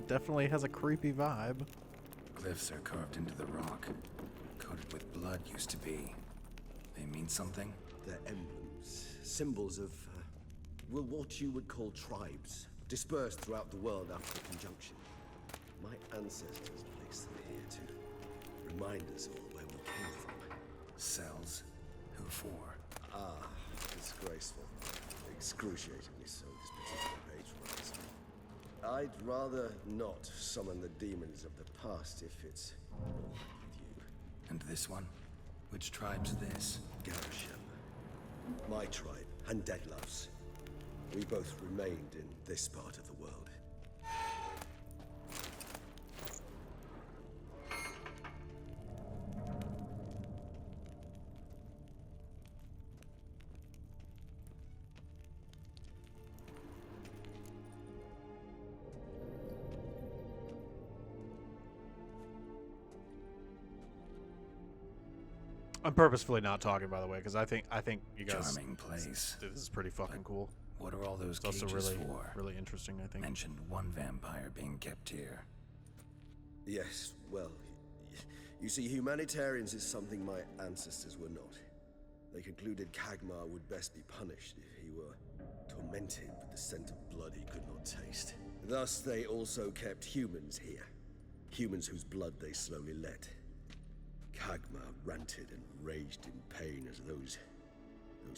definitely has a creepy vibe. Glyphs are carved into the rock. Coated with blood used to be. They mean something? They're emblems, symbols of, well, what you would call tribes, dispersed throughout the world after the conjunction. My ancestors placed them here to remind us all where we came from. Cells? Who for? Ah, disgraceful. Excruciatingly so, this particular page writes. I'd rather not summon the demons of the past if it's with you. And this one? Which tribe's this? Garisham. My tribe, and Deadloves. We both remained in this part of the world. I'm purposefully not talking, by the way, because I think you guys. Charming place. This is pretty fucking cool. What are all those It's also cages really, for? really interesting. I think. Mentioned one vampire being kept here. Yes, well, you see, humanitarians is something my ancestors were not. They concluded Kagmar would best be punished if he were tormented with the scent of blood he could not taste. Thus, they also kept humans here. Humans whose blood they slowly let. Kagmar ranted and raged in pain as those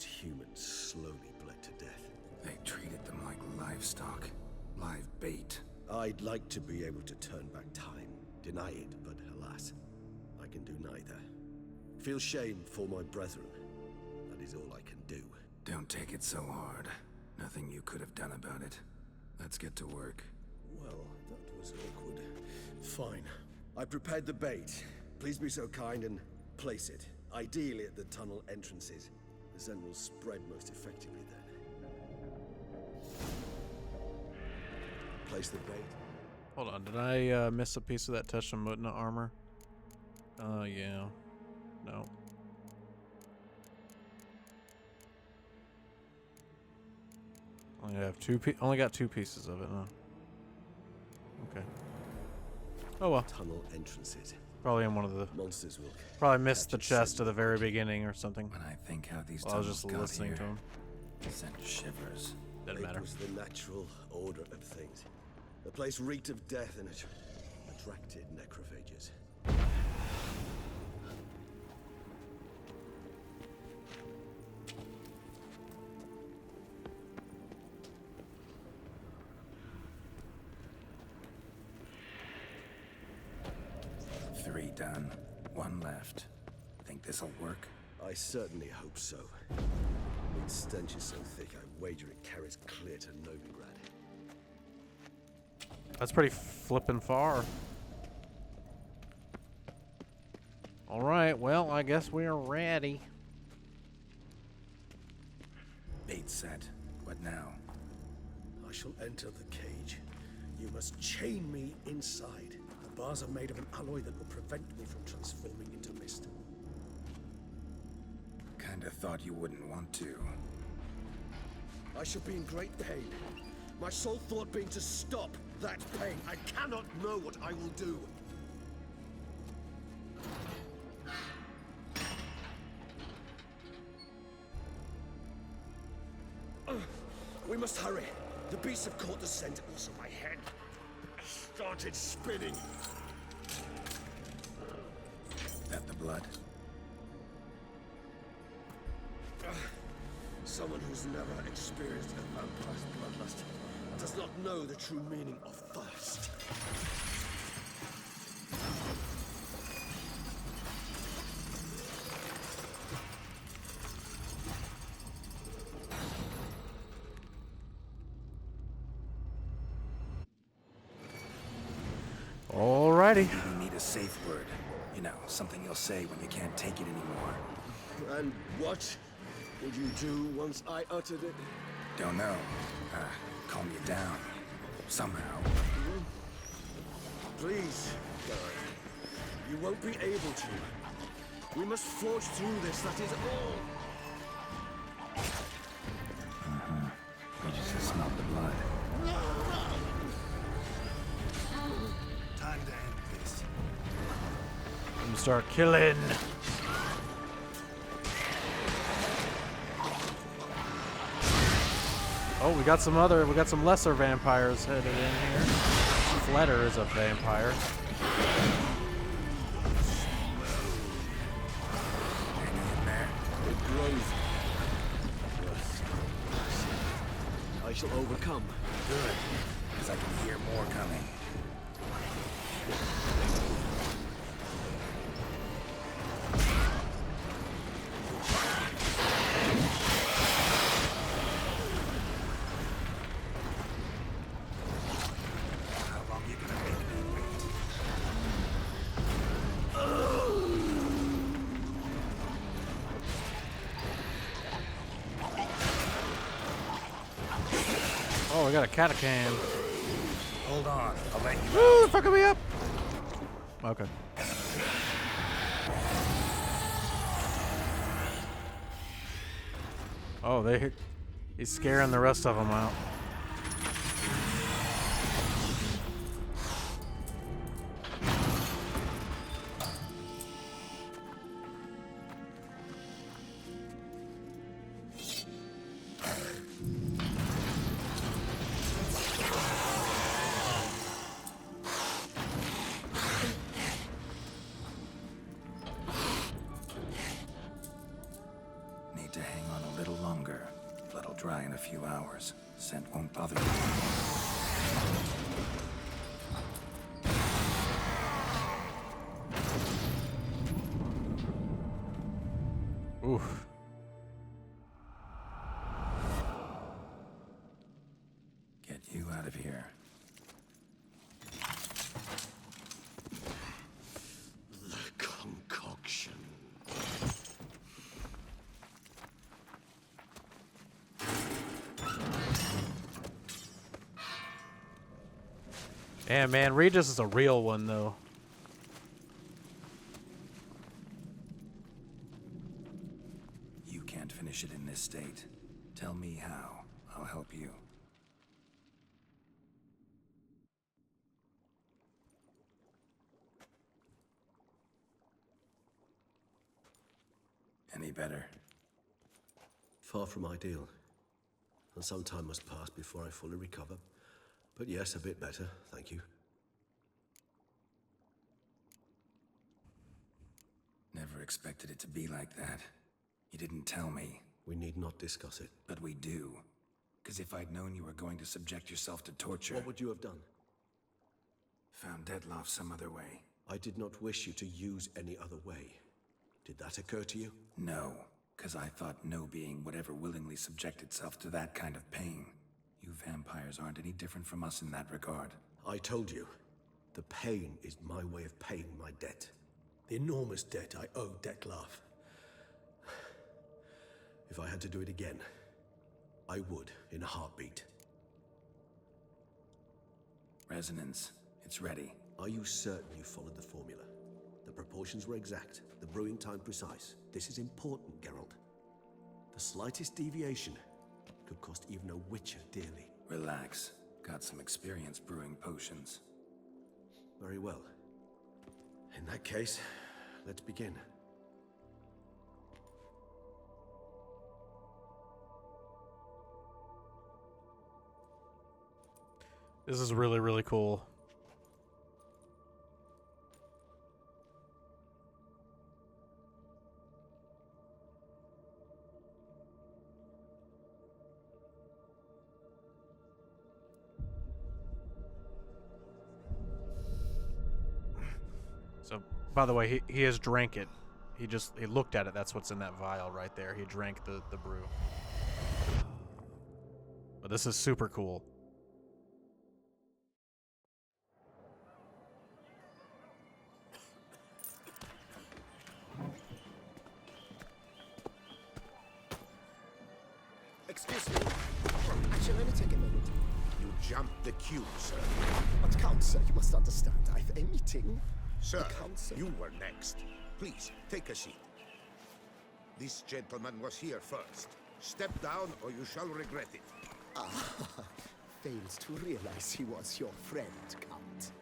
humans slowly bled to death. They treated them like livestock. Live bait. I'd like to be able to turn back time, deny it, but alas, I can do neither. Feel shame for my brethren. That is all I can do. Don't take it so hard. Nothing you could have done about it. Let's get to work. Well, that was awkward. Fine. I prepared the bait. Please be so kind and place it. Ideally at the tunnel entrances. The scent will spread most effectively then. Place the bait. Hold on, did I miss a piece of that Teshamutna armor? Yeah. No. Only got two pieces of it, no. Okay. Oh well. Tunnel entrances. Probably in one of the. Monsters will. Probably missed the catch a chest scent at the very beginning or something. When I think how these Well, I was tunnels just got listening here, to him. sent shivers. Doesn't It matter. was the natural order of things. The place reeked of death and it attracted necrophages. Three done. One left. Think this'll work? I certainly hope so. Its stench is so thick, I wager it carries clear to Novigrad. That's pretty flippin' far. Alright, well, I guess we are ready. Bait set. What now? I shall enter the cage. You must chain me inside. The bars are made of an alloy that will prevent me from transforming into mist. Kinda thought you wouldn't want to. I shall be in great pain. My sole thought being to stop that pain. I cannot know what I will do. We must hurry. The beasts have caught the scent. Also, my head started spinning. That the blood? Someone who's never experienced a vampire's bloodlust does not know the true meaning of thirst. Alrighty. You need a safe word. You know, something you'll say when you can't take it anymore. And what would you do once I uttered it? Don't know. Calm you down. Somehow. Please, guy. You won't be able to. We must forge through this, that is all. You just smelled the blood. Time to end this. And start killing. Oh, we got some lesser vampires headed in here. Fletter is a vampire. It grows. I shall overcome. Good, because I can hear more coming. How long you gonna make me wait? Oh, we got a catacomb. Hold on, I'll let you Woo, fucking me up. Okay. Oh, he's scaring the rest of them out. Need to hang on a little longer. Blood'll dry in a few hours. Scent won't bother you. Oof. Get you out of here. The concoction. Yeah, man, Regis is a real one, though. You can't finish it in this state. Tell me how. I'll help you. Any better? Far from ideal. And some time must pass before I fully recover. But yes, a bit better, thank you. Never expected it to be like that. You didn't tell me. We need not discuss it. But we do. Because if I'd known you were going to subject yourself to torture... What would you have done? Found Deadloff some other way. I did not wish you to use any other way. Did that occur to you? No, because I thought no being would ever willingly subject itself to that kind of pain. You vampires aren't any different from us in that regard. I told you, the pain is my way of paying my debt. The enormous debt I owe Dettlaff. If I had to do it again, I would in a heartbeat. Resonance, it's ready. Are you certain you followed the formula? The proportions were exact, the brewing time precise. This is important, Geralt. The slightest deviation could cost even a witcher dearly. Relax. Got some experience brewing potions. Very well. In that case, let's begin. This is really, really cool. So, by the way, he has drank it. He looked at it. That's what's in that vial right there. He drank the brew. But this is super cool. Excuse me. Actually, let me take a minute. You jumped the queue, sir. But Count, sir, you must understand. I've a meeting. Sir, Counsel. you were next. Please, take a seat. This gentleman was here first. Step down or you shall regret it. Fails to realize he was your friend, Count.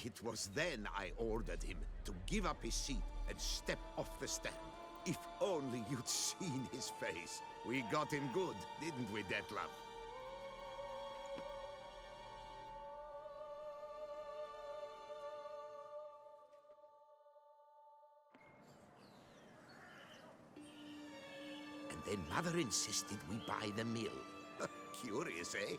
It was then I ordered him to give up his seat and step off the stand. If only you'd seen his face. We got him good, didn't we, Detlef? And then Mother insisted we buy the mill. Curious, eh?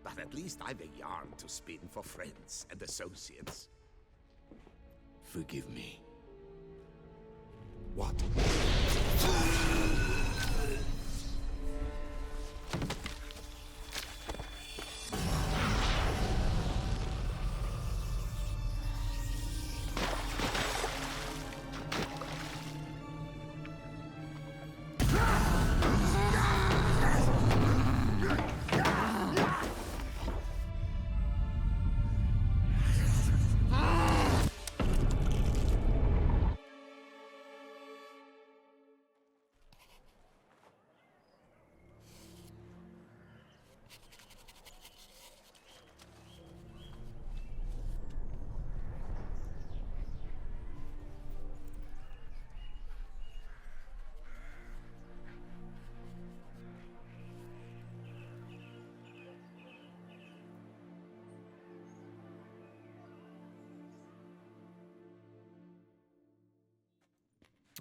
But at least I've a yarn to spin for friends and associates. Forgive me. What?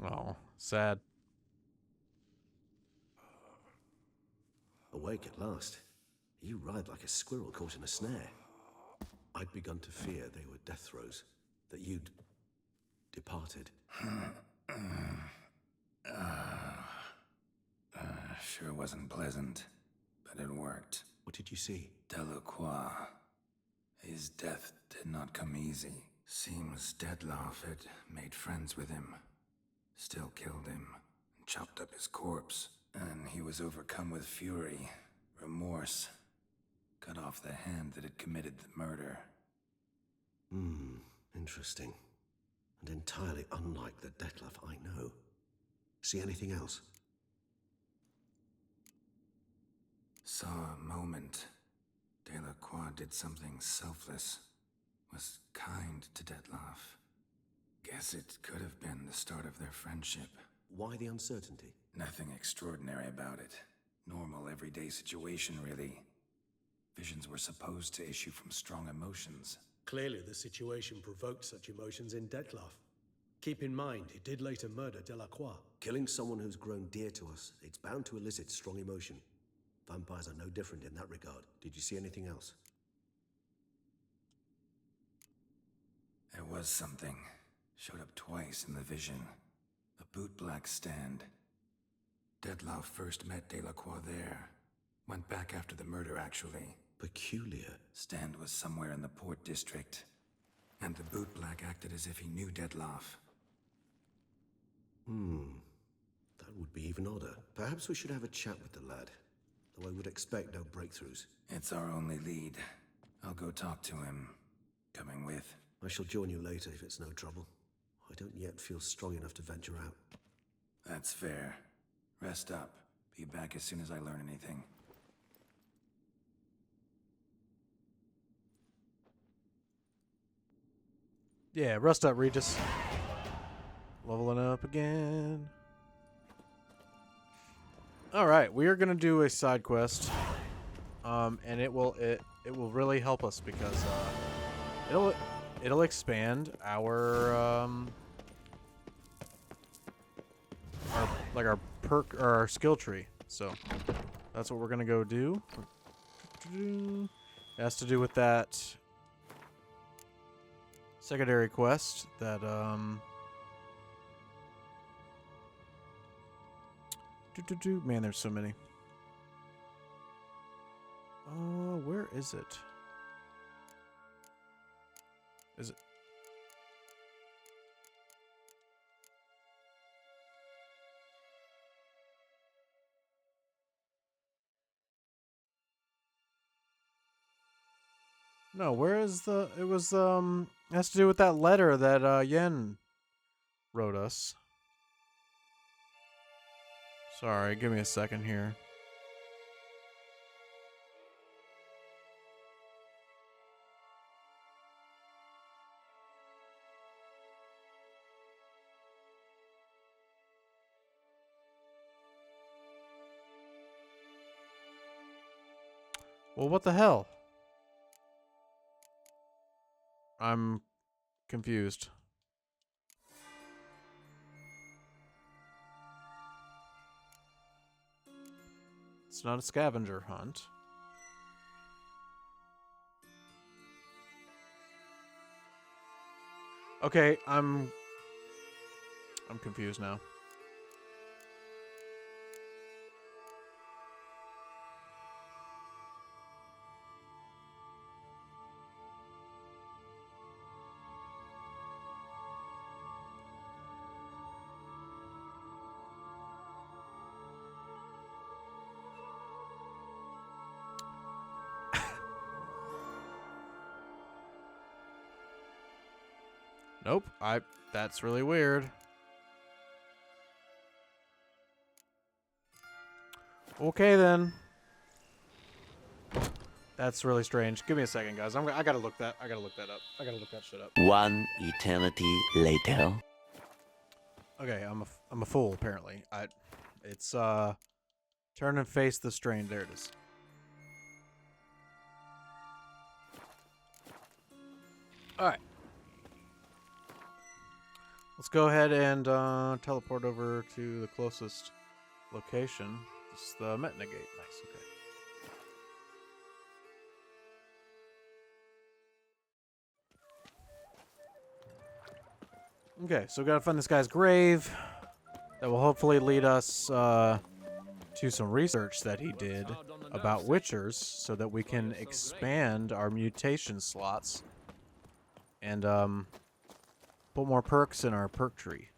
Oh, sad. Awake at last. You ride like a squirrel caught in a snare. I'd begun to fear they were death throes, that you'd departed. Sure wasn't pleasant, but it worked. What did you see? Delacroix. His death did not come easy. Seems Detlef had made friends with him. Still killed him, and chopped up his corpse. And he was overcome with fury, remorse. Cut off the hand that had committed the murder. Interesting. And entirely unlike the Detlef I know. See anything else? Saw a moment. Delacroix did something selfless. Was kind to Detlef. Guess it could have been the start of their friendship. Why the uncertainty? Nothing extraordinary about it. Normal, everyday situation, really. Visions were supposed to issue from strong emotions. Clearly, the situation provoked such emotions in Detlef. Keep in mind, he did later murder Delacroix. Killing someone who's grown dear to us, it's bound to elicit strong emotion. Vampires are no different in that regard. Did you see anything else? There was something. Showed up twice in the vision. A bootblack stand. Detlef first met Delacroix there. Went back after the murder, actually. Peculiar. Stand was somewhere in the Port District. And the bootblack acted as if he knew Detlef. That would be even odder. Perhaps we should have a chat with the lad. Though I would expect no breakthroughs. It's our only lead. I'll go talk to him. Coming with. I shall join you later if it's no trouble. I don't yet feel strong enough to venture out. That's fair. Rest up. Be back as soon as I learn anything. Yeah, rest up, Regis. Leveling up again. All right, we are gonna do a side quest, and it will really help us because it'll expand our perk or our skill tree. So that's what we're gonna go do. It has to do with that secondary quest that man, there's so many. Where is it? Is it? No, where is the? It was it has to do with that letter that Yen wrote us. Sorry, give me a second here. Well, what the hell? I'm confused. It's not a scavenger hunt. Okay, I'm confused now. Nope, that's really weird. Okay then. That's really strange. Give me a second, guys. I gotta look that. I gotta look that up. I gotta look that shit up. One eternity later. Okay, I'm a fool apparently. It's turn and face the strain. There it is. All right. Let's go ahead and teleport over to the closest location. This is the Metna Gate. Nice. Okay. Okay, so we gotta find this guy's grave. That will hopefully lead us to some research that he did about witchers, so that we can expand our mutation slots and put more perks in our perk tree.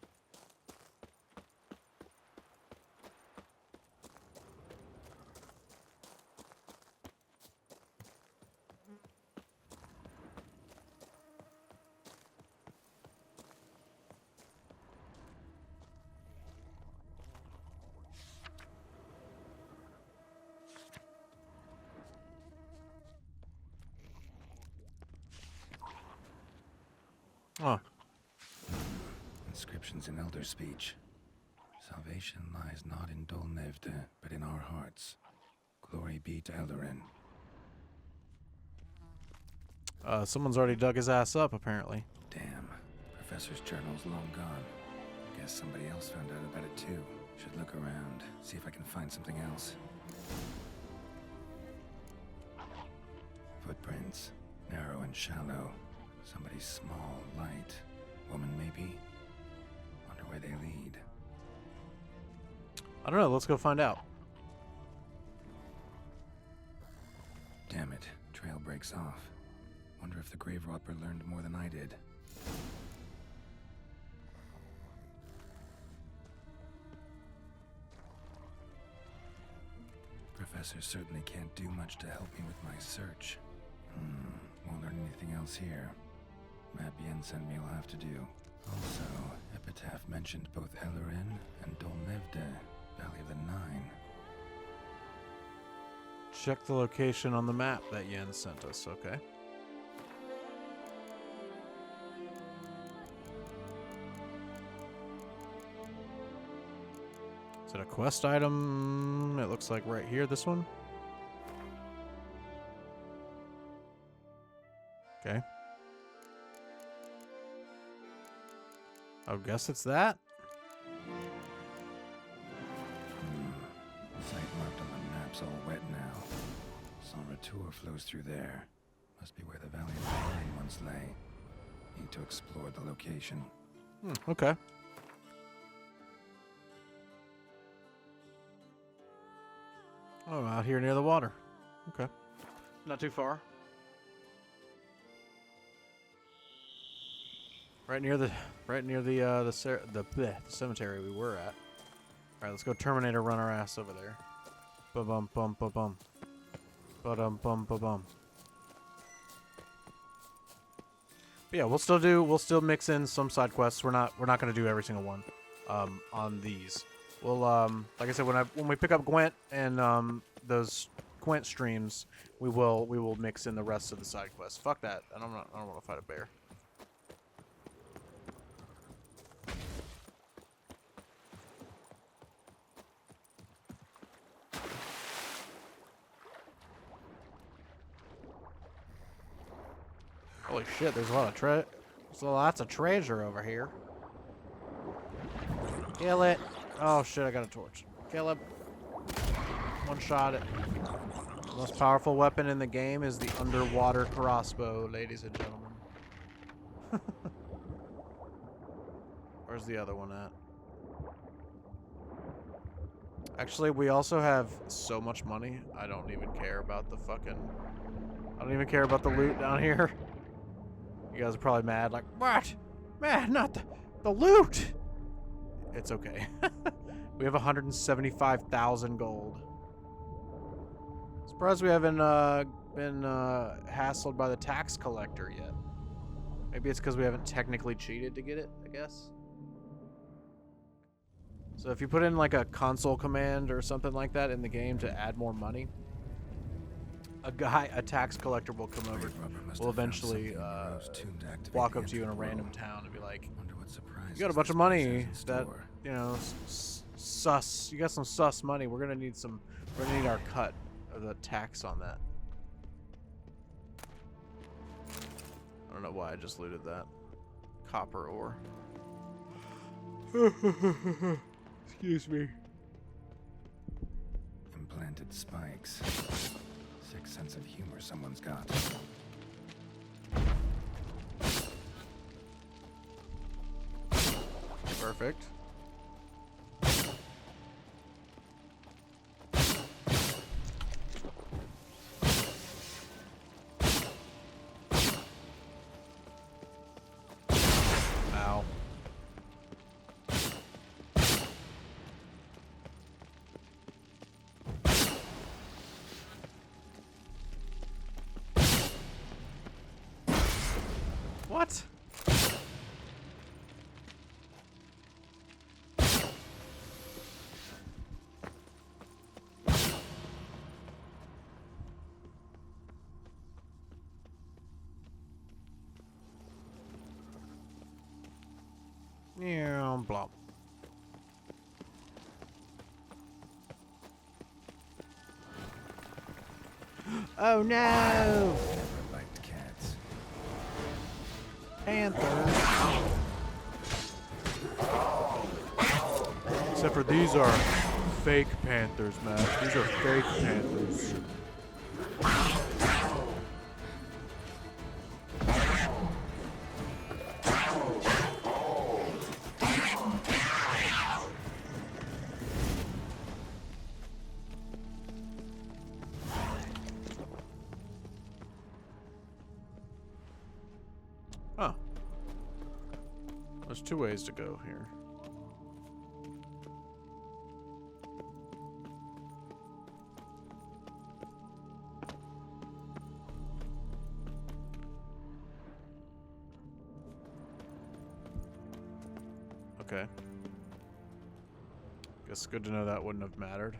Oh. Inscriptions in Elder speech. Salvation lies not in Dol Nevde, but in our hearts. Glory be to Eldarin. Someone's already dug his ass up, apparently. Damn. Professor's journal's long gone. Guess somebody else found out about it too. Should look around, see if I can find something else. Footprints. Narrow and shallow. Somebody small, light. Woman, maybe? Wonder where they lead. I don't know. Let's go find out. Damn it. Trail breaks off. Wonder if the grave robber learned more than I did. Professor certainly can't do much to help me with my search. Won't learn anything else here. Map Yen sent me will have to do. Also, Epitaph mentioned both Eldarin and Dol Nevde, Valley of the Nine. Check the location on the map that Yen sent us, okay? Is it a quest item? It looks like right here, this one. Okay. I guess it's that. Site marked on the map's all wet now. San Retour flows through there. Must be where the Valley of the Vine once lay. Need to explore the location. Okay. Oh, out here near the water. Okay. Not too far. Right near the cemetery we were at. All right, let's go Terminator run our ass over there. Ba bum bum ba bum. Ba dum bum ba bum. But yeah, we'll still mix in some side quests. We're not gonna do every single one on these. We'll like I said, when we pick up Gwent and those Gwent streams, we will mix in the rest of the side quests. Fuck that. I don't want to fight a bear. Holy shit, there's lots of treasure over here. Kill it. Oh shit, I got a torch. Kill him. One shot it. The most powerful weapon in the game is the underwater crossbow, ladies and gentlemen. Where's the other one at? Actually, we also have so much money, I don't even care about the loot down here. You guys are probably mad, like, what? Man, not the loot! It's okay. We have 175,000 gold. Surprised we haven't been hassled by the tax collector yet. Maybe it's because we haven't technically cheated to get it, I guess. So if you put in like a console command or something like that in the game to add more money, a tax collector will come over, will eventually walk up to you in a random town and be like, you got a bunch of money that, you know, sus. You got some sus money. We're gonna need our cut of the tax on that. I don't know why I just looted that. Copper ore. Excuse me. Implanted spikes. Sick sense of humor someone's got. Perfect. Ow. What? Yeah, blah. Oh no! Never liked cats. Panthers. Except for these are fake panthers, man. These are fake panthers. Oh. There's two ways to go here. Okay. Guess good to know that wouldn't have mattered.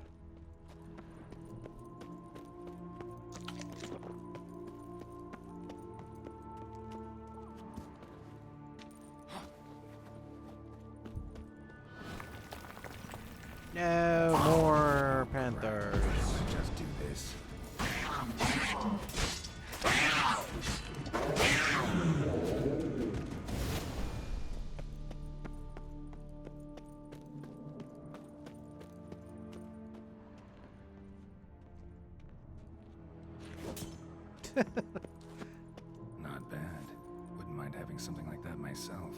No more panthers. Just do this. Not bad. Wouldn't mind having something like that myself.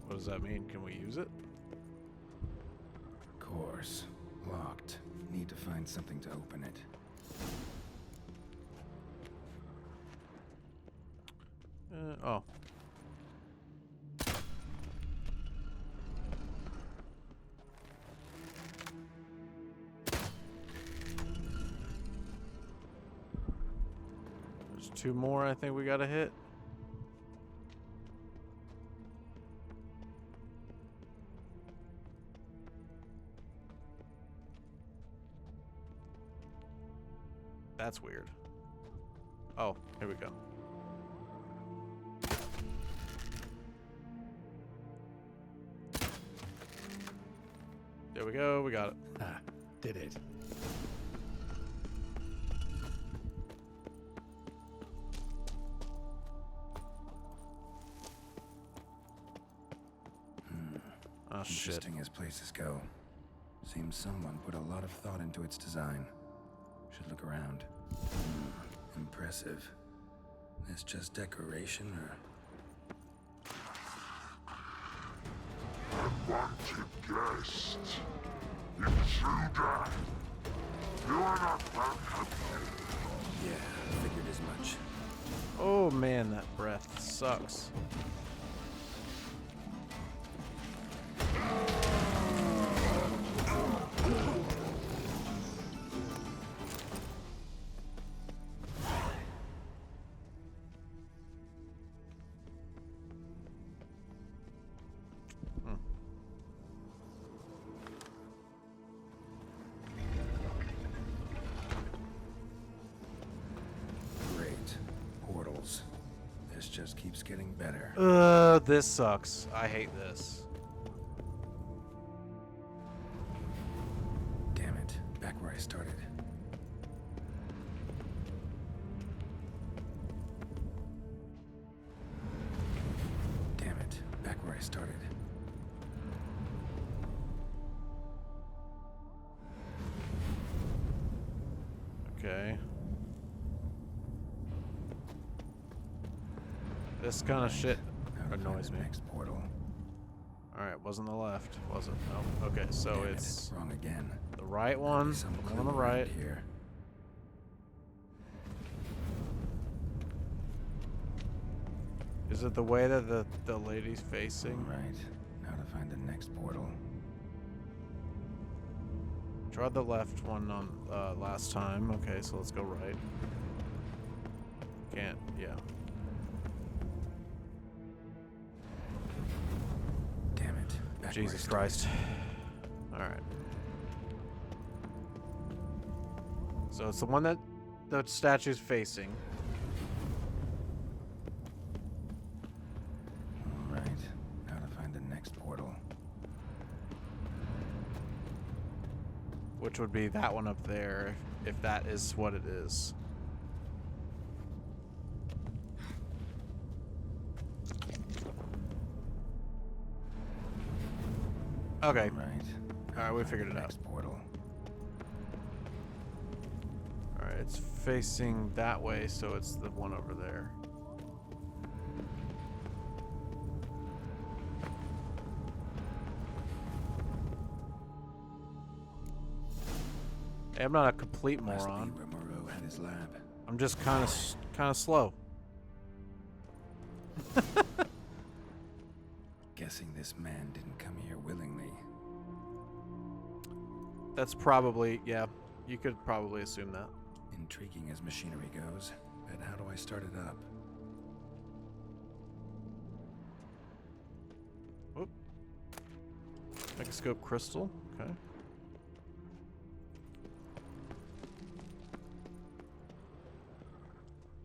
What does that mean? Can we use it? Of course. Locked. Need to find something to open it. Oh. There's 2 more I think we gotta hit. That's weird. Oh, here we go. There we go, we got it. Ah, did it. Oh shit. Interesting as places go. Seems someone put a lot of thought into its design. Should look around. Impressive. This just decoration, or? Unwanted guest. Intruder. You are not welcome. Yeah, figured as much. Oh man, that breath sucks. Great. Portals. This just keeps getting better. This sucks. I hate this. Damn it. Back where I started. Damn it. Back where I started. Okay. This kind of shit Now to find annoys the me. next portal. Alright, wasn't the left, was it? No. Okay, so Damn it, it's wrong again. the right Be one, some the one clue on the around right. here. Is it the way that the lady's facing? Right. Now to find the next portal. Tried the left one on last time. Okay, so let's go right. Can't, yeah. Damn it. Back where I Jesus started. Christ. Alright. So it's the one that the statue's facing. Right. Now to find the next portal. Which would be that one up there, if that is what it is. Okay. Right. Alright, we figured it out. Next portal. Alright, it's facing that way, so it's the one over there. Hey, I'm not a complete Must be moron. where Moreau had his lab. I'm just kind of slow. Guessing this man didn't come here willingly. That's probably, yeah, you could probably assume that. Intriguing as machinery goes, but how do I start it up? Whoop. Microscope crystal, okay.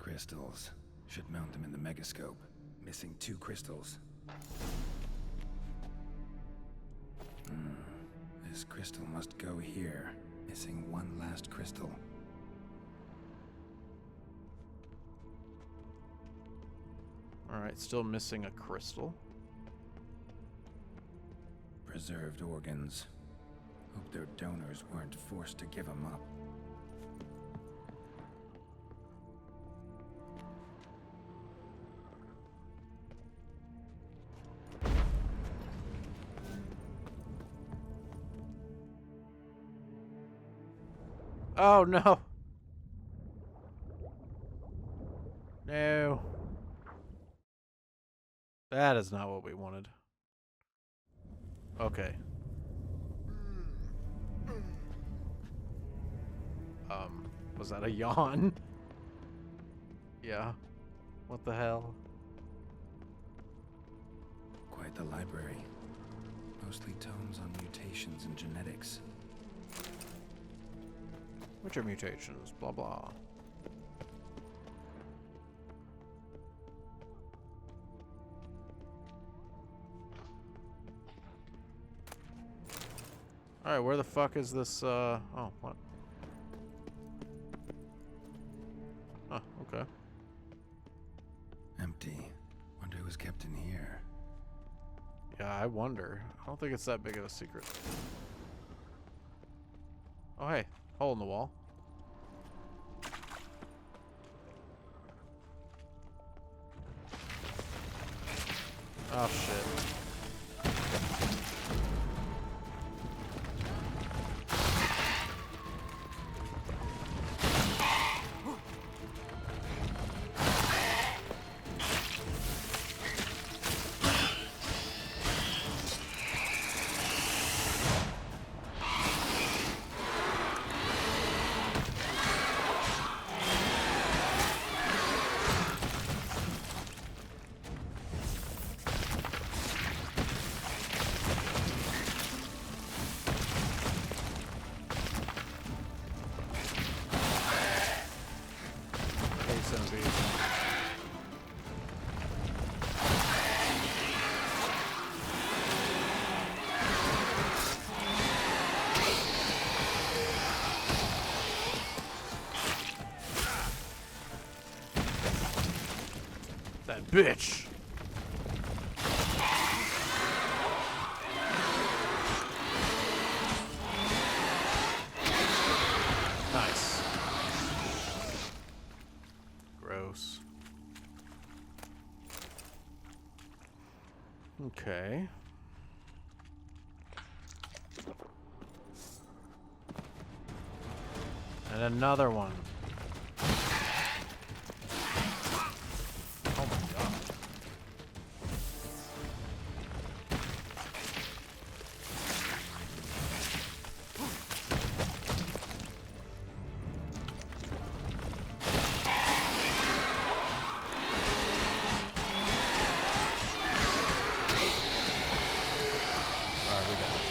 Crystals. Should mount them in the megascope. Missing 2 crystals. This crystal must go here. Missing 1 last crystal. Alright, still missing a crystal. Preserved organs. Hope their donors weren't forced to give them up. Oh no! No. That is not what we wanted. Okay. Was that a yawn? Yeah. What the hell? Quite the library. Mostly tomes on mutations and genetics. Which are mutations? Blah blah. Alright, where the fuck is this, oh, what? Oh, okay. Empty. Wonder who was kept in here. Yeah, I wonder. I don't think it's that big of a secret. Oh, hey. Hole in the wall. Oh, shit. That bitch. Nice. Gross. Okay. And another one. Oh my god. Alright, we got it.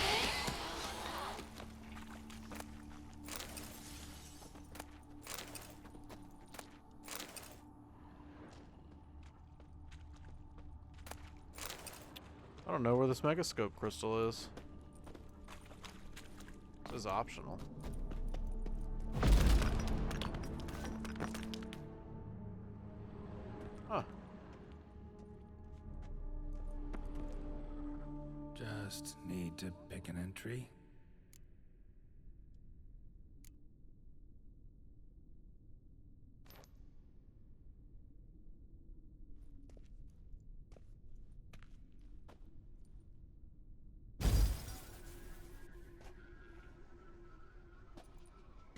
I don't know where this megascope crystal is. This is optional. Huh. Just need to pick an entry.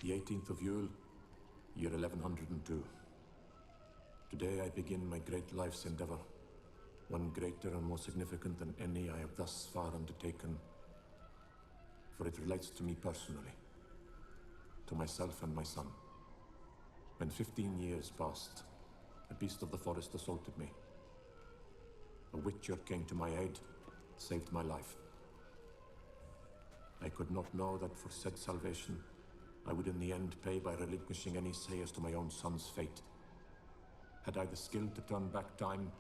The 18th of Yule, year 1102. Today I begin my great life's endeavor, one greater and more significant than any I have thus far undertaken, for it relates to me personally, to myself and my son. When 15 years passed, a beast of the forest assaulted me. A witcher came to my aid, saved my life. I could not know that for said salvation, I would in the end pay by relinquishing any say as to my own son's fate. Had I the skill to turn back time,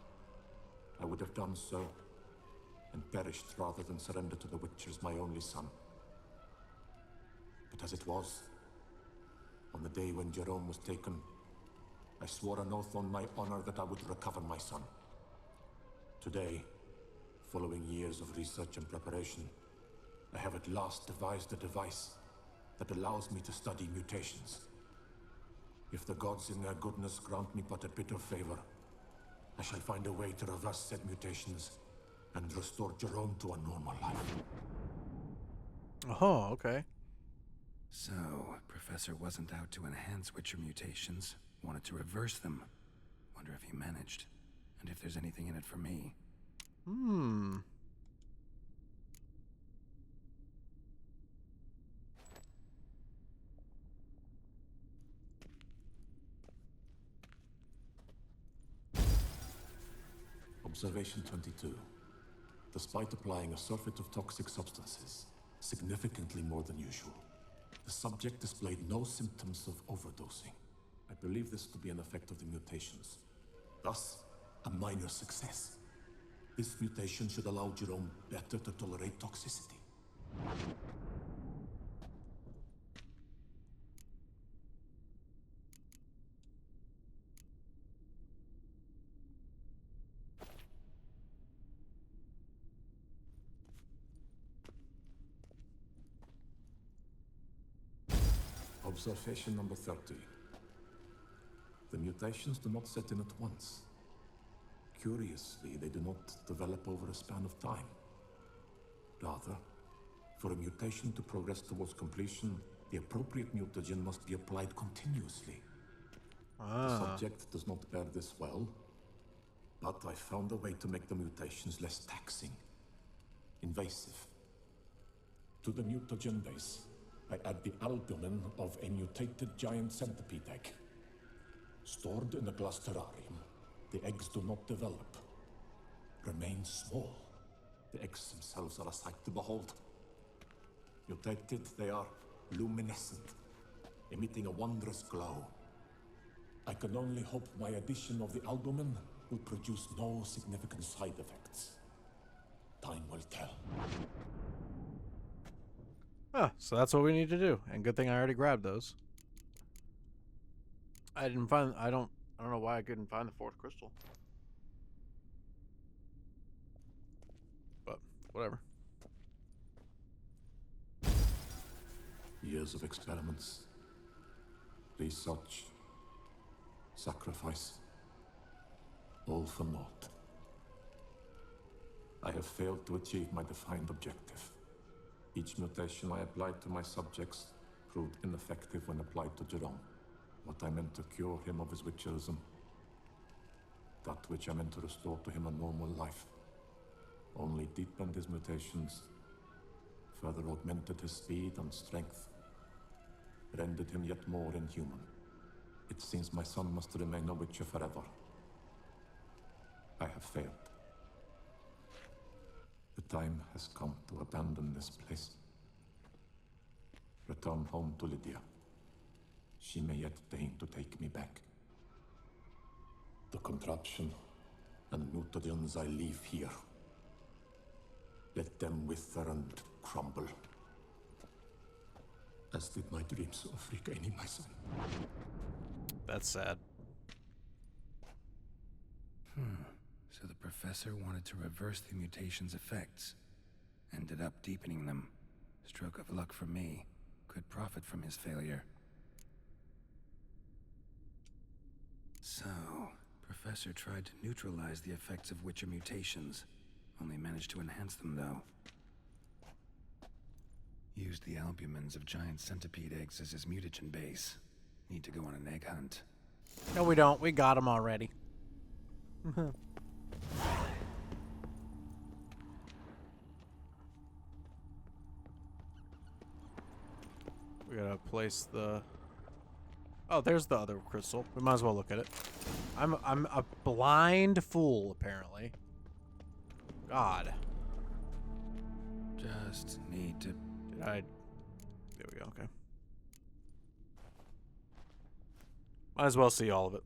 I would have done so, and perished rather than surrender to the Witchers my only son. But as it was, on the day when Jerome was taken, I swore an oath on my honor that I would recover my son. Today, following years of research and preparation, I have at last devised a device that allows me to study mutations. If the gods in their goodness grant me but a bit of favor, I shall find a way to reverse said mutations and restore Jerome to a normal life. Oh, okay. So, Professor wasn't out to enhance Witcher mutations, wanted to reverse them. Wonder if he managed, and if there's anything in it for me. Observation 22. Despite applying a surfeit of toxic substances, significantly more than usual, the subject displayed no symptoms of overdosing. I believe this to be an effect of the mutations. Thus, a minor success. This mutation should allow Jerome better to tolerate toxicity. Observation number 30. The mutations do not set in at once. Curiously, they do not develop over a span of time. Rather, for a mutation to progress towards completion, the appropriate mutagen must be applied continuously. The subject does not bear this well, but I found a way to make the mutations less taxing, invasive. To the mutagen base, I add the albumin of a mutated giant centipede egg. Stored in a glass terrarium, the eggs do not develop, remain small. The eggs themselves are a sight to behold. Mutated, they are luminescent, emitting a wondrous glow. I can only hope my addition of the albumin will produce no significant side effects. Time will tell. Ah, so that's what we need to do. And good thing I already grabbed those. I don't know why I couldn't find the fourth crystal. But whatever. Years of experiments, research, sacrifice, all for naught. I have failed to achieve my defined objective. Each mutation I applied to my subjects proved ineffective when applied to Jerome. What I meant to cure him of his witcherism, that which I meant to restore to him a normal life, only deepened his mutations, further augmented his speed and strength, rendered him yet more inhuman. It seems my son must remain a witcher forever. I have failed. The time has come to abandon this place. Return home to Lydia. She may yet deign to take me back. The contraption and mutagens I leave here. Let them wither and crumble. As did my dreams of regaining my son. That's sad. So the professor wanted to reverse the mutation's effects. Ended up deepening them. Stroke of luck for me. Could profit from his failure. So, Professor tried to neutralize the effects of Witcher mutations. Only managed to enhance them, though. Used the albumins of giant centipede eggs as his mutagen base. Need to go on an egg hunt. No, we don't. We got them already. We gotta place the... Oh, there's the other crystal. We might as well look at it. I'm a blind fool, apparently. God. Just need to... Did I... There we go, okay. Might as well see all of it.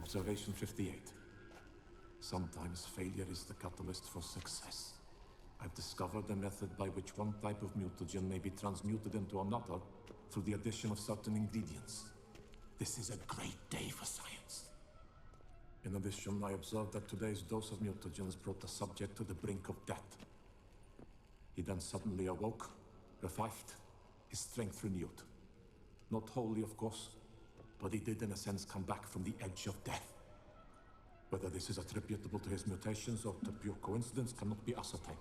Observation 58. Sometimes failure is the catalyst for success. I've discovered a method by which one type of mutagen may be transmuted into another through the addition of certain ingredients. This is a great day for science. In addition, I observed that today's dose of mutagens brought the subject to the brink of death. He then suddenly awoke, revived, his strength renewed. Not wholly, of course, but he did in a sense come back from the edge of death. Whether this is attributable to his mutations or to pure coincidence cannot be ascertained.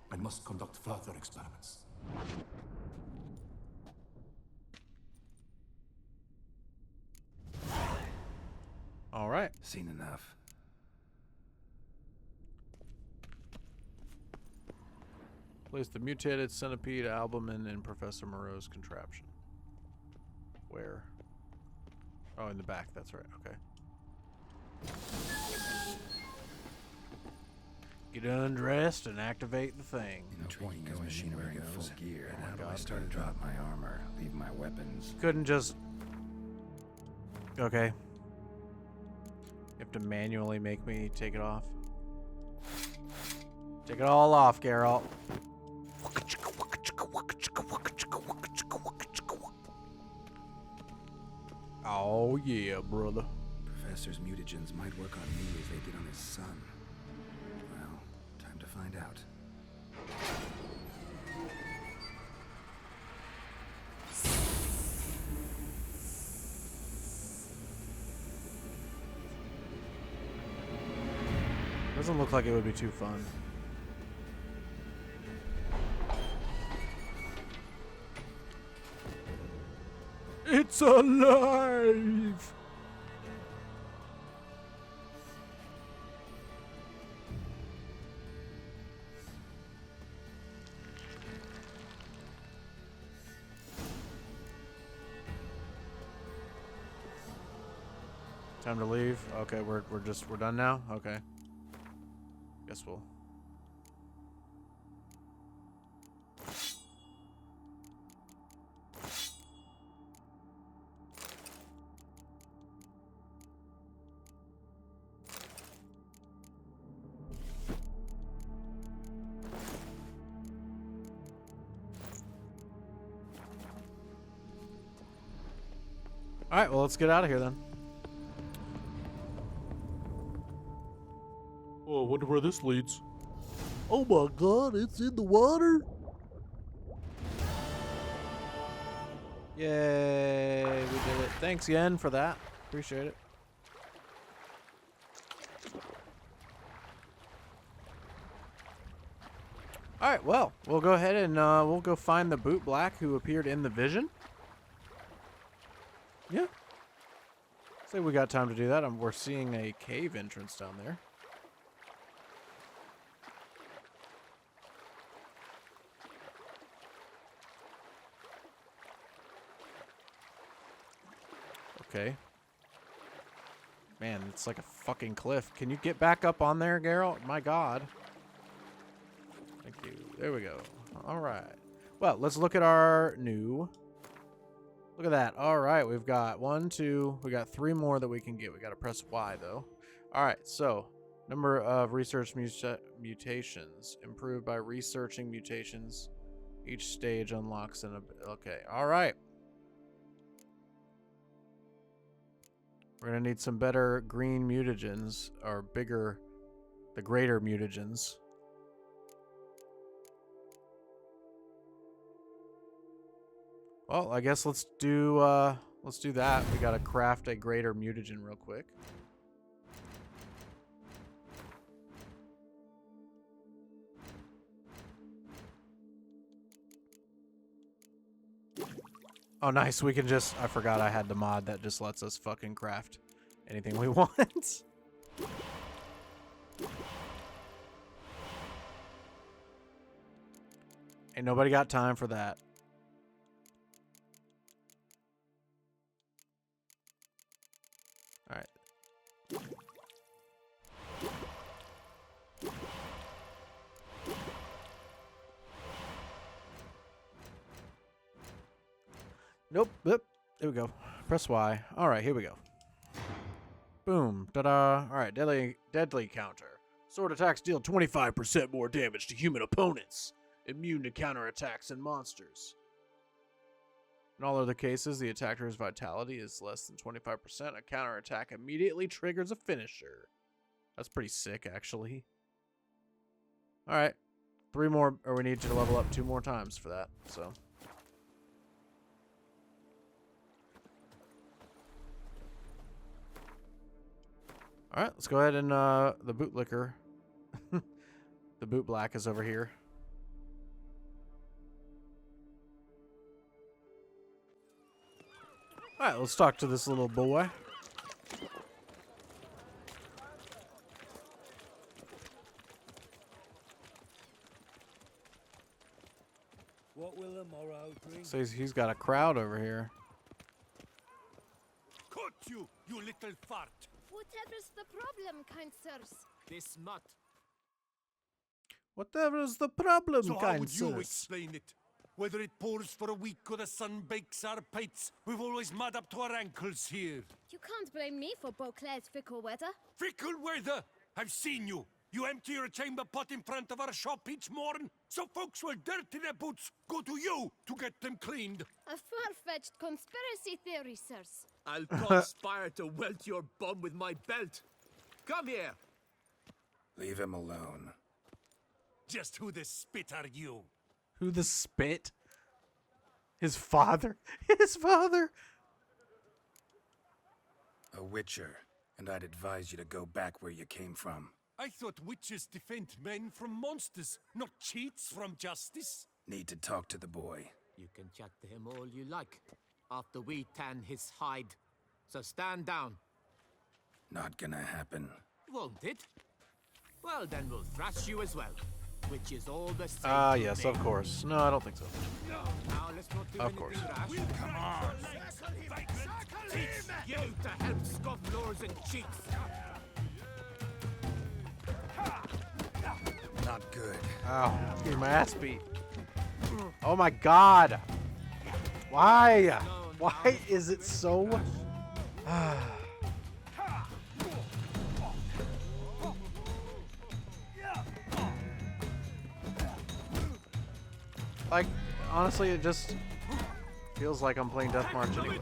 I must conduct further experiments. All right. Seen enough. Place the mutated centipede albumin in Professor Moreau's contraption. Where? Oh, in the back. That's right. Okay. Get undressed and activate the thing. No point in machinery in full gear. Oh my How do I God. start to drop my armor? Leave my weapons. Couldn't just... Okay. You have to manually make me take it off. Take it all off, Geralt. Oh yeah, brother. Professor's mutagens might work on me as they did on his son. Well, time to find out. Doesn't look like it would be too fun. It's alive! Time to leave. Okay, we're done now. Okay. Guess we'll. All right, well, let's get out of here then. Oh, I wonder where this leads. Oh my God, it's in the water. Yay, we did it. Thanks, Yen, for that. Appreciate it. All right, well, we'll go ahead and we'll go find the boot black who appeared in the vision. Yeah. Say we got time to do that. We're seeing a cave entrance down there. Okay. Man, it's like a fucking cliff. Can you get back up on there, Geralt? My God. Thank you. There we go. All right. Well, let's look at our new... Look at that. All right, we've got 1, 2. We got 3 more that we can get. We got to press Y, though. All right, so number of research mutations. Improved by researching mutations. Each stage unlocks an... Okay, all right. We're going to need some better green mutagens, or bigger, the greater mutagens. Well, I guess let's do that. We got to craft a greater mutagen real quick. Oh, nice. We can just... I forgot I had the mod that just lets us fucking craft anything we want. Ain't nobody got time for that. All right. Nope. Yep. There we go. Press Y. All right, here we go. Boom. Ta-da. Alright, deadly counter. Sword attacks deal 25% more damage to human opponents. Immune to counterattacks and monsters. In all other cases, the attacker's vitality is less than 25%. A counterattack immediately triggers a finisher. That's pretty sick, actually. Alright. 3 more, or we need to level up 2 more times for that, so. Alright, let's go ahead and, the bootlicker. The boot black is over here. Alright, let's talk to this little boy. What will the morrow bring? So he's got a crowd over here. Cut you, you little fart! Whatever's the problem, kind sirs? This mutt. Whatever's the problem, So how kind would you sirs? explain it? Whether it pours for a week or the sun bakes our pates, we've always mud up to our ankles here. You can't blame me for Beauclair's fickle weather. Fickle weather! I've seen you. You empty your chamber pot in front of our shop each morn, so folks will dirty their boots, go to you to get them cleaned. A far-fetched conspiracy theory, sirs. I'll conspire to welt your bum with my belt. Come here. Leave him alone. Just who the spit are you? Who the spit? His father? His father? A witcher, and I'd advise you to go back where you came from. I thought witches defend men from monsters, not cheats from justice. Need to talk to the boy. You can chat to him all you like, after we tan his hide. So stand down. Not gonna happen. Won't it? Well, then we'll thrash you as well, which is all the same. Ah, to yes, me. of course. No, I don't think so. Now let's not do Of anything course. rash. Come on! Teach you to help scofflaws and cheats. Not good. Ow. Getting my ass beat. Oh my god. Why? Why is it so... Like, honestly, it just feels like I'm playing Death March anyway.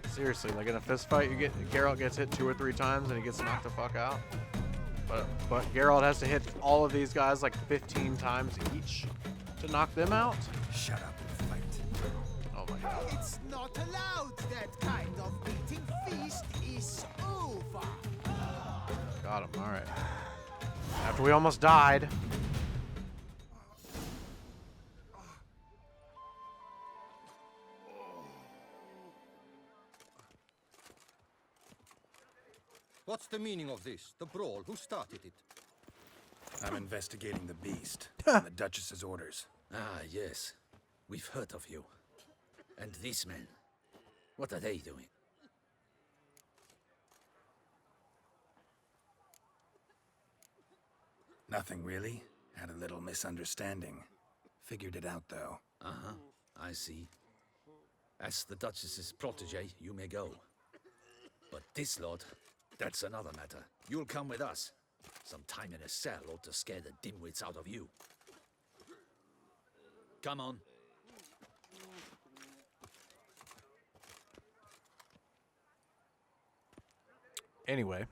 Seriously, like in a fist fight, Geralt gets hit 2 or 3 times and he gets knocked the fuck out. But Geralt has to hit all of these guys like 15 times each to knock them out. Shut up and fight. Oh my god. It's not allowed. That kind of beating feast is over. Got him. All right. After we almost died. What's the meaning of this? The brawl? Who started it? I'm investigating the beast on the Duchess's orders. Ah, yes. We've heard of you. And these men, what are they doing? Nothing really. Had a little misunderstanding. Figured it out though. Uh-huh, I see. As the Duchess's protege, you may go. But this lot, that's another matter. You'll come with us. Some time in a cell ought to scare the dimwits out of you. Come on. Anyway.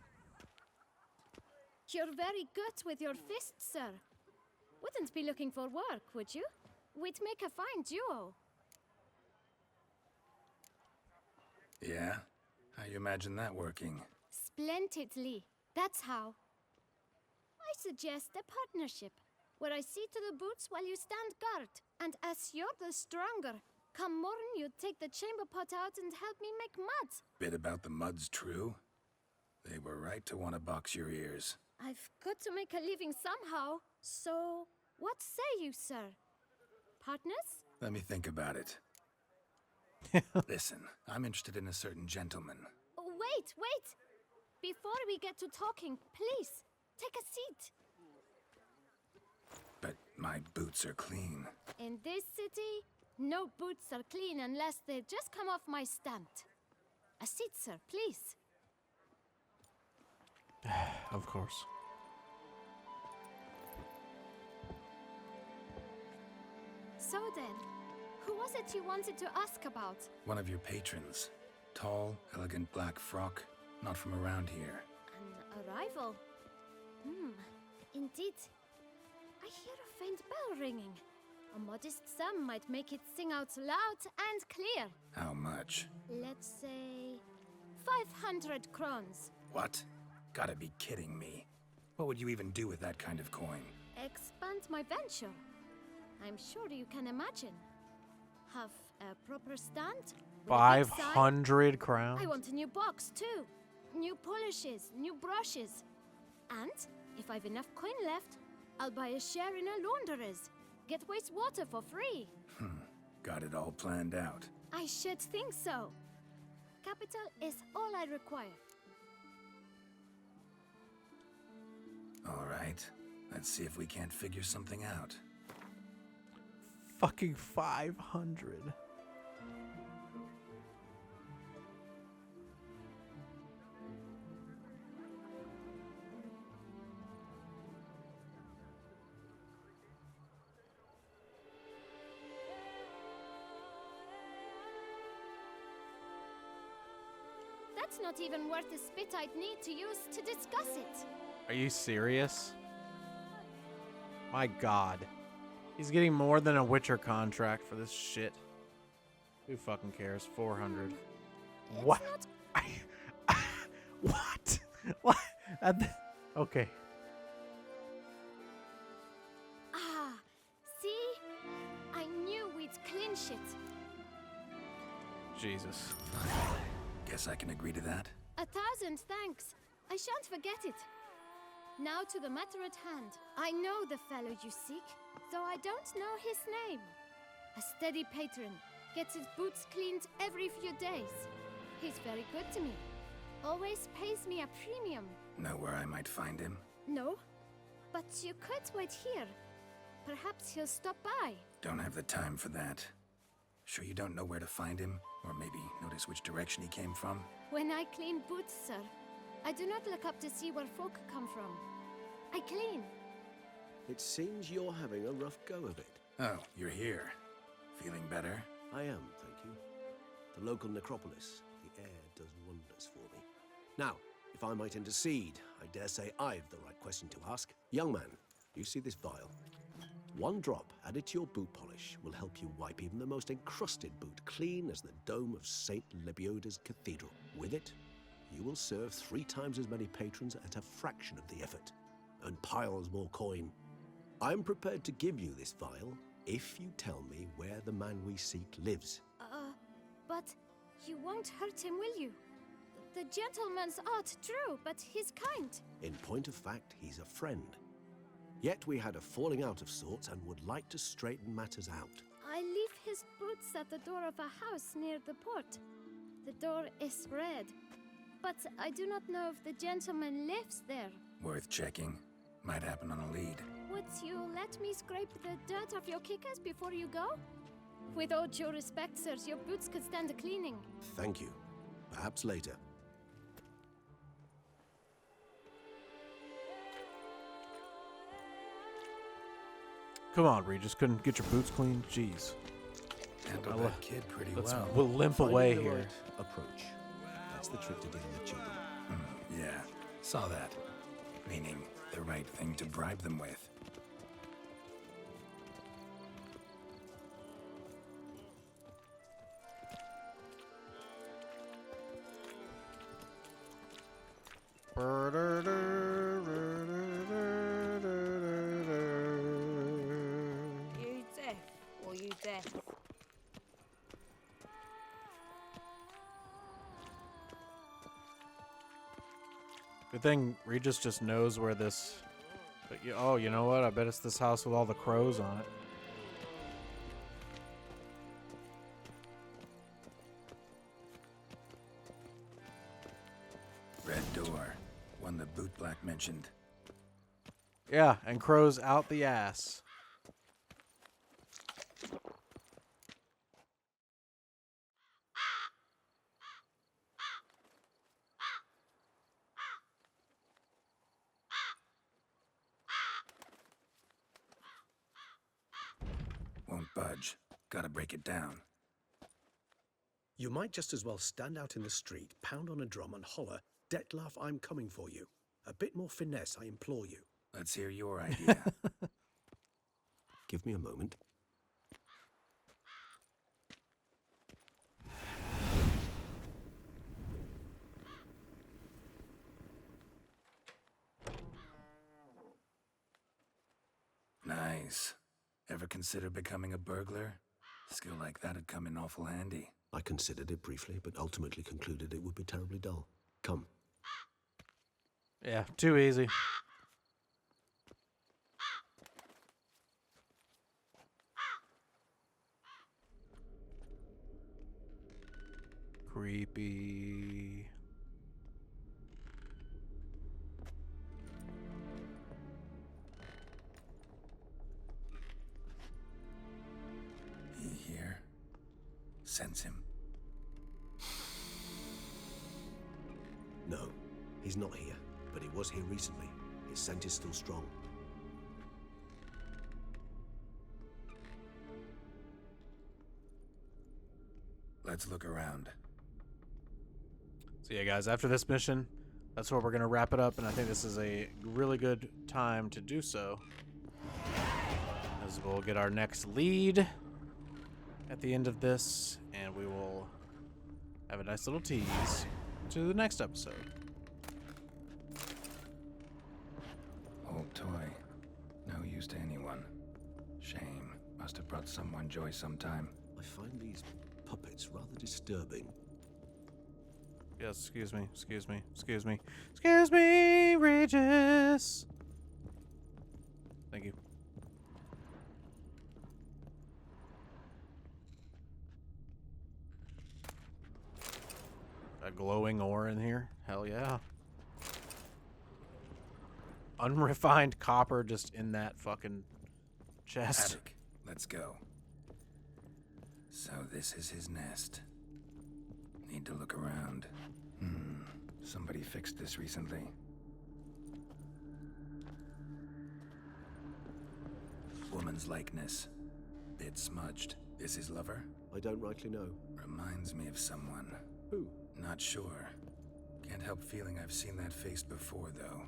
You're very good with your fists, sir. Wouldn't be looking for work, would you? We'd make a fine duo. Yeah? How you imagine that working? Splendidly. That's how. I suggest a partnership, where I see to the boots while you stand guard. And as you're the stronger, come morn you take the chamber pot out and help me make mud. Bit about the mud's true? They were right to want to box your ears. I've got to make a living somehow, so what say you, sir? Partners? Let me think about it. Listen, I'm interested in a certain gentleman. Oh, wait! Before we get to talking, please, take a seat. But my boots are clean. In this city, No boots are clean unless they just come off my stand. A seat, sir, please. Of course. So then, who was it you wanted to ask about? One of your patrons. Tall, elegant black frock. Not from around here. An arrival? Indeed. I hear a faint bell ringing. A modest sum might make it sing out loud and clear. How much? Let's say 500 crowns. What? Gotta be kidding me. What would you even do with that kind of coin? Expand my venture. I'm sure you can imagine. Have a proper stand. with a big sign. 500 crowns? I want a new box too. New polishes, new brushes. And if I've enough coin left, I'll buy a share in a launderer's. Get wastewater for free. Got it all planned out. I should think so. Capital is all I require. All right. Let's see if we can't figure something out. Fucking 500. That's not even worth the spit I'd need to use to discuss it. Are you serious? My God. He's getting more than a Witcher contract for this shit. Who fucking cares? 400. What? What? What? Okay. Ah, see? I knew we'd clinch it. Jesus. Guess I can agree to that. 1,000 thanks. I shan't forget it. Now to the matter at hand. I know the fellow you seek, though I don't know his name. A steady patron, gets his boots cleaned every few days. He's very good to me. Always pays me a premium. Know where I might find him? No, but you could wait here. Perhaps he'll stop by. Don't have the time for that. Sure you don't know where to find him? Or maybe notice which direction he came from? When I clean boots, sir, I do not look up to see where folk come from. I clean. It seems you're having a rough go of it. Oh, you're here. Feeling better? I am, thank you. The local necropolis, the air does wonders for me. Now, if I might intercede, I dare say I've the right question to ask. Young man, you see this vial? One drop added to your boot polish will help you wipe even the most encrusted boot clean as the dome of St. Lebioda's Cathedral. With it, you will serve 3 times as many patrons at a fraction of the effort, and piles more coin. I'm prepared to give you this vial if you tell me where the man we seek lives. But you won't hurt him, will you? The gentleman's art, true, but he's kind. In point of fact, he's a friend. Yet we had a falling out of sorts and would like to straighten matters out. I leave his boots at the door of a house near the port. The door is red, but I do not know if the gentleman lives there. Worth checking. Might happen on a lead. Would you let me scrape the dirt off your kickers before you go? With all due respect, sirs, your boots could stand a cleaning. Thank you. Perhaps later. Come on, Regis. Couldn't get your boots cleaned? Jeez. Handled that kid pretty Let's well. We'll limp Finding away the here. right approach. That's the trick to dealing with children. Yeah, saw that. Meaning the right thing to bribe them with. You deaf or you deaf? Good thing Regis just knows where this... But oh, you know what? I bet it's this house with all the crows on it. Red door. One the boot black mentioned. Yeah, and crows out the ass. budge. Gotta break it down. You might just as well stand out in the street, pound on a drum and holler, "Dettlaff, I'm coming for you." A bit more finesse, I implore you. Let's hear your idea. Give me a moment. Nice. Ever consider becoming a burglar? Skill like that'd come in awful handy. I considered it briefly, but ultimately concluded it would be terribly dull. Come. Yeah, too easy. Creepy. He here? Sense him. No, he's not here, but he was here recently. His scent is still strong. Let's look around. So yeah, guys, after this mission, that's where we're going to wrap it up, and I think this is a really good time to do so. As we'll get our next lead at the end of this, and we will have a nice little tease to the next episode. Old toy. No use to anyone. Shame. Must have brought someone joy sometime. I find these puppets rather disturbing. Yes, excuse me, excuse me, excuse me. Excuse me, Regis! Thank you. A glowing ore in here? Hell yeah. Unrefined copper just in that fucking chest. Attic. Let's go. So this is his nest. Need to look around. Somebody fixed this recently. Woman's likeness. Bit smudged. Is his lover? I don't rightly know. Reminds me of someone. Who? Not sure. Can't help feeling I've seen that face before, though.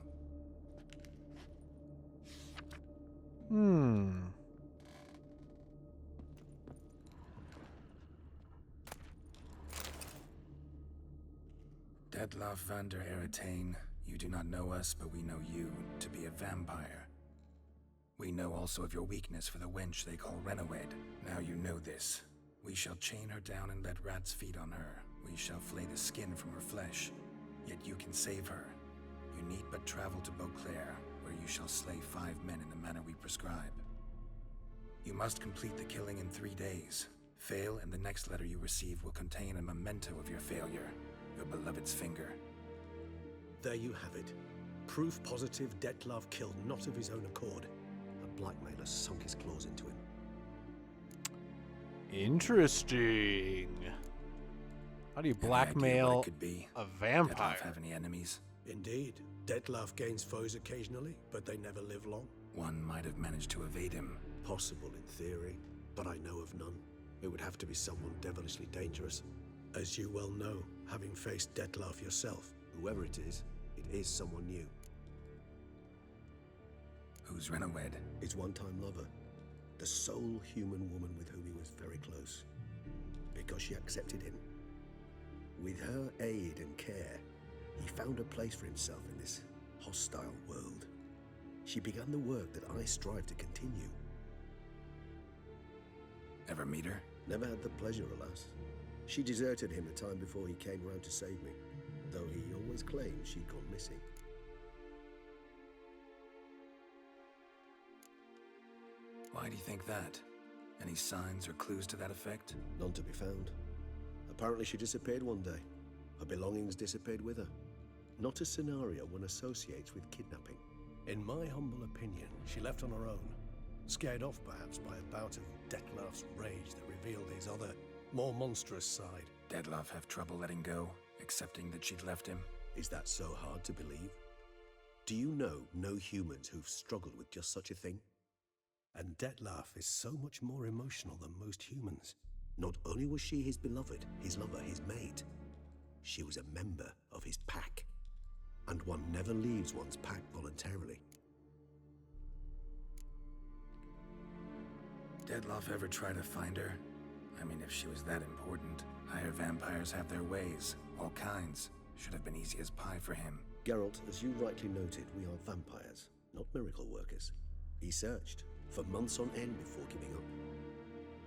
Dettlaff van der Eretain, you do not know us, but we know you to be a vampire. We know also of your weakness for the wench they call Renawed. Now you know this. We shall chain her down and let rats feed on her. We shall flay the skin from her flesh. Yet you can save her. You need but travel to Beauclair, where you shall slay 5 men in the manner we prescribe. You must complete the killing in 3 days. Fail, and the next letter you receive will contain a memento of your failure. Your beloved's finger. There you have it. Proof positive Dettlaff killed not of his own accord. A blackmailer sunk his claws into him. Interesting. How do you blackmail a vampire? Dettlaff have any enemies? Indeed. Dettlaff gains foes occasionally, but they never live long. One might have managed to evade him. Possible in theory, but I know of none. It would have to be someone devilishly dangerous. As you well know, having faced Dettlaff yourself, whoever it is someone new. Who's Renawed? His one-time lover. The sole human woman with whom he was very close. Because she accepted him. With her aid and care, he found a place for himself in this hostile world. She began the work that I strive to continue. Ever meet her? Never had the pleasure, alas. She deserted him a time before he came round to save me, though he always claimed she'd gone missing. Why do you think that? Any signs or clues to that effect? None to be found. Apparently she disappeared one day. Her belongings disappeared with her. Not a scenario one associates with kidnapping. In my humble opinion, she left on her own. Scared off, perhaps, by a bout of Dettlaff's rage that revealed his other, more monstrous side. Dettlaff have trouble letting go, accepting that she'd left him? Is that so hard to believe? Do you know no humans who've struggled with just such a thing? And Dettlaff is so much more emotional than most humans. Not only was she his beloved, his lover, his mate, she was a member of his pack. And one never leaves one's pack voluntarily. Dettlaff ever try to find her? I mean, if she was that important. Higher vampires have their ways, all kinds. Should have been easy as pie for him. Geralt, as you rightly noted, we are vampires, not miracle workers. He searched for months on end before giving up.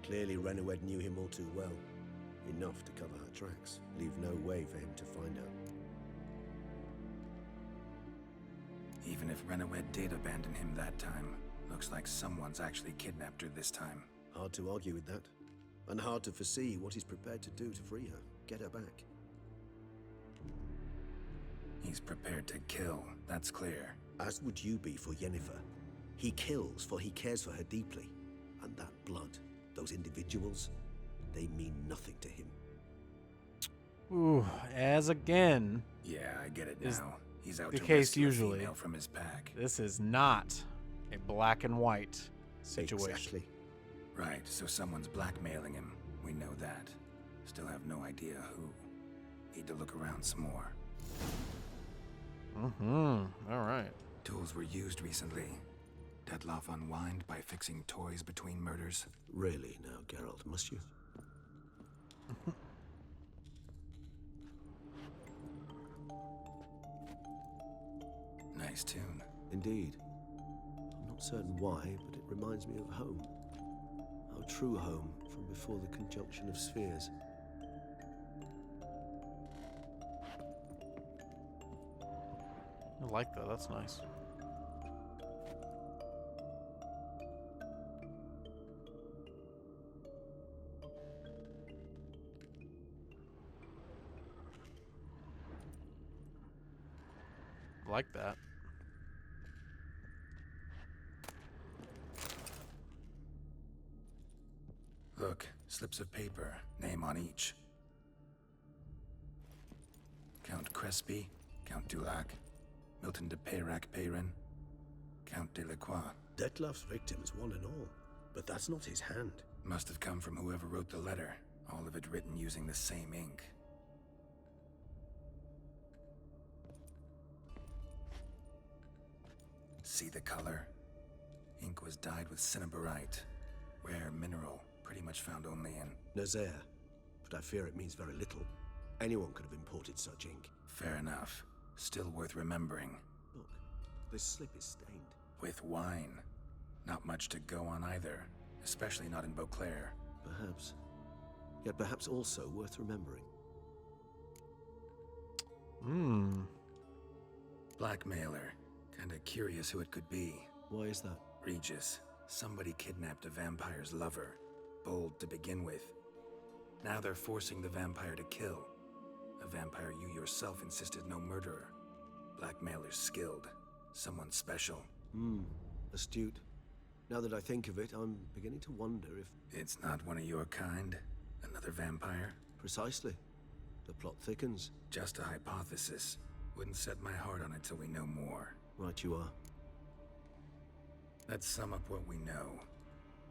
Clearly, Renowed knew him all too well. Enough to cover her tracks, leave no way for him to find her. Even if Renowed did abandon him that time, looks like someone's actually kidnapped her this time. Hard to argue with that. And hard to foresee what he's prepared to do to free her, get her back. He's prepared to kill, that's clear. As would you be for Yennefer. He kills for he cares for her deeply. And that blood, those individuals, they mean nothing to him. Ooh, as again. Yeah, I get it is now. He's out the to case rescue a usually. female from his pack. This is not a black and white situation. Exactly. Right, so someone's blackmailing him. We know that. Still have no idea who. Need to look around some more. Alright. Tools were used recently. Dettlaff unwind by fixing toys between murders. Really now, Geralt, must you? Nice tune. Indeed. I'm not certain why, but it reminds me of home. Our true home from before the conjunction of spheres. I like that, that's nice. I like that. Look, slips of paper, name on each. Count Crespi, Count Dulac, Milton de Peyrac-Peyrin, Count Delacroix. Dettlaff's victims, one and all. But that's not his hand. Must have come from whoever wrote the letter, all of it written using the same ink. See the color? Ink was dyed with cinnabarite, rare mineral, pretty much found only in Nazaire, but I fear it means very little. Anyone could have imported such ink. Fair enough. Still worth remembering. Look, this slip is stained. With wine. Not much to go on either, especially not in Beauclair. Perhaps. Yet perhaps also worth remembering. Blackmailer. Kinda curious who it could be. Why is that? Regis. Somebody kidnapped a vampire's lover. Bold to begin with. Now they're forcing the vampire to kill. A vampire you yourself insisted no murderer. Blackmailer's skilled. Someone special. Astute. Now that I think of it, I'm beginning to wonder if... It's not one of your kind? Another vampire? Precisely. The plot thickens. Just a hypothesis. Wouldn't set my heart on it till we know more. Right you are. Let's sum up what we know.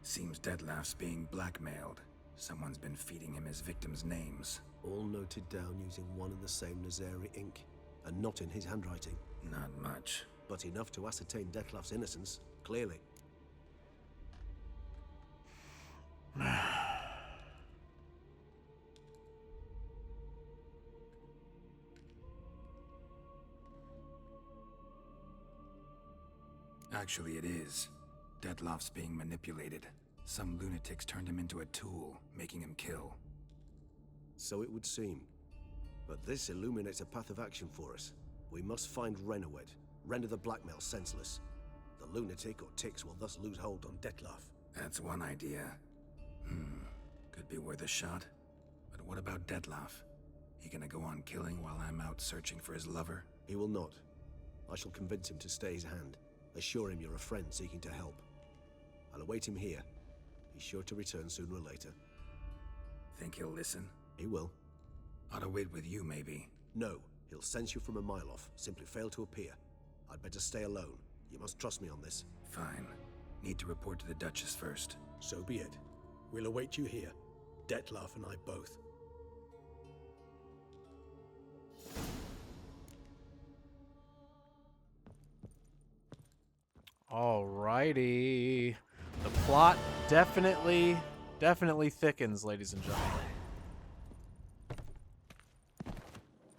Seems Dettlaff's being blackmailed. Someone's been feeding him his victims' names. All noted down using one and the same Nazari ink, and not in his handwriting. Not much. But enough to ascertain Dettlaff's innocence, clearly. Actually, it is. Dettlaff's being manipulated. Some lunatics turned him into a tool, making him kill. So it would seem. But this illuminates a path of action for us. We must find Renowed, render the blackmail senseless. The lunatic or ticks will thus lose hold on Dettlaff. That's one idea. Could be worth a shot. But what about Dettlaff? He gonna go on killing while I'm out searching for his lover? He will not. I shall convince him to stay his hand. Assure him you're a friend seeking to help. I'll await him here. He's sure to return sooner or later. Think he'll listen? He will. Ought to wait with you, maybe. No, he'll sense you from a mile off. Simply fail to appear. I'd better stay alone. You must trust me on this. Fine. Need to report to the Duchess first. So be it. We'll await you here. Dettlaff and I both. Alrighty. The plot definitely thickens, ladies and gentlemen.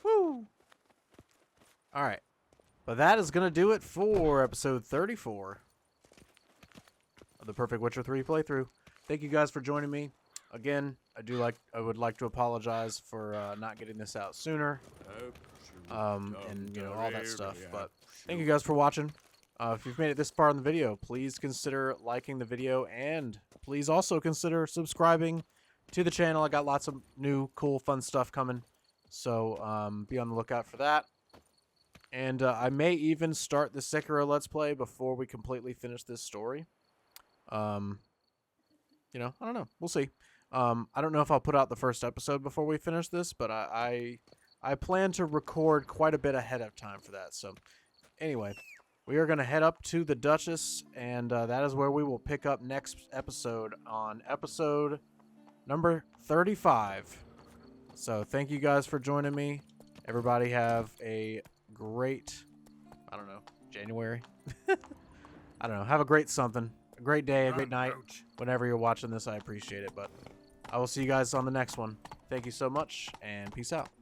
Woo! Alright. But that is going to do it for episode 34 of the Perfect Witcher 3 playthrough. Thank you guys for joining me. Again, I would like to apologize for not getting this out sooner. And, you know, all that stuff. But thank you guys for watching. If you've made it this far in the video, please consider liking the video, and please also consider subscribing to the channel. I got lots of new, cool, fun stuff coming, so be on the lookout for that. And I may even start the Sekiro Let's Play before we completely finish this story. You know, I don't know. We'll see. I don't know if I'll put out the first episode before we finish this, but I plan to record quite a bit ahead of time for that. So, anyway. We are going to head up to the Duchess, and that is where we will pick up next episode on episode number 35. So thank you guys for joining me. Everybody have a great, I don't know, January? I don't know. Have a great something. A great day, a great night. Whenever you're watching this, I appreciate it. But I will see you guys on the next one. Thank you so much, and peace out.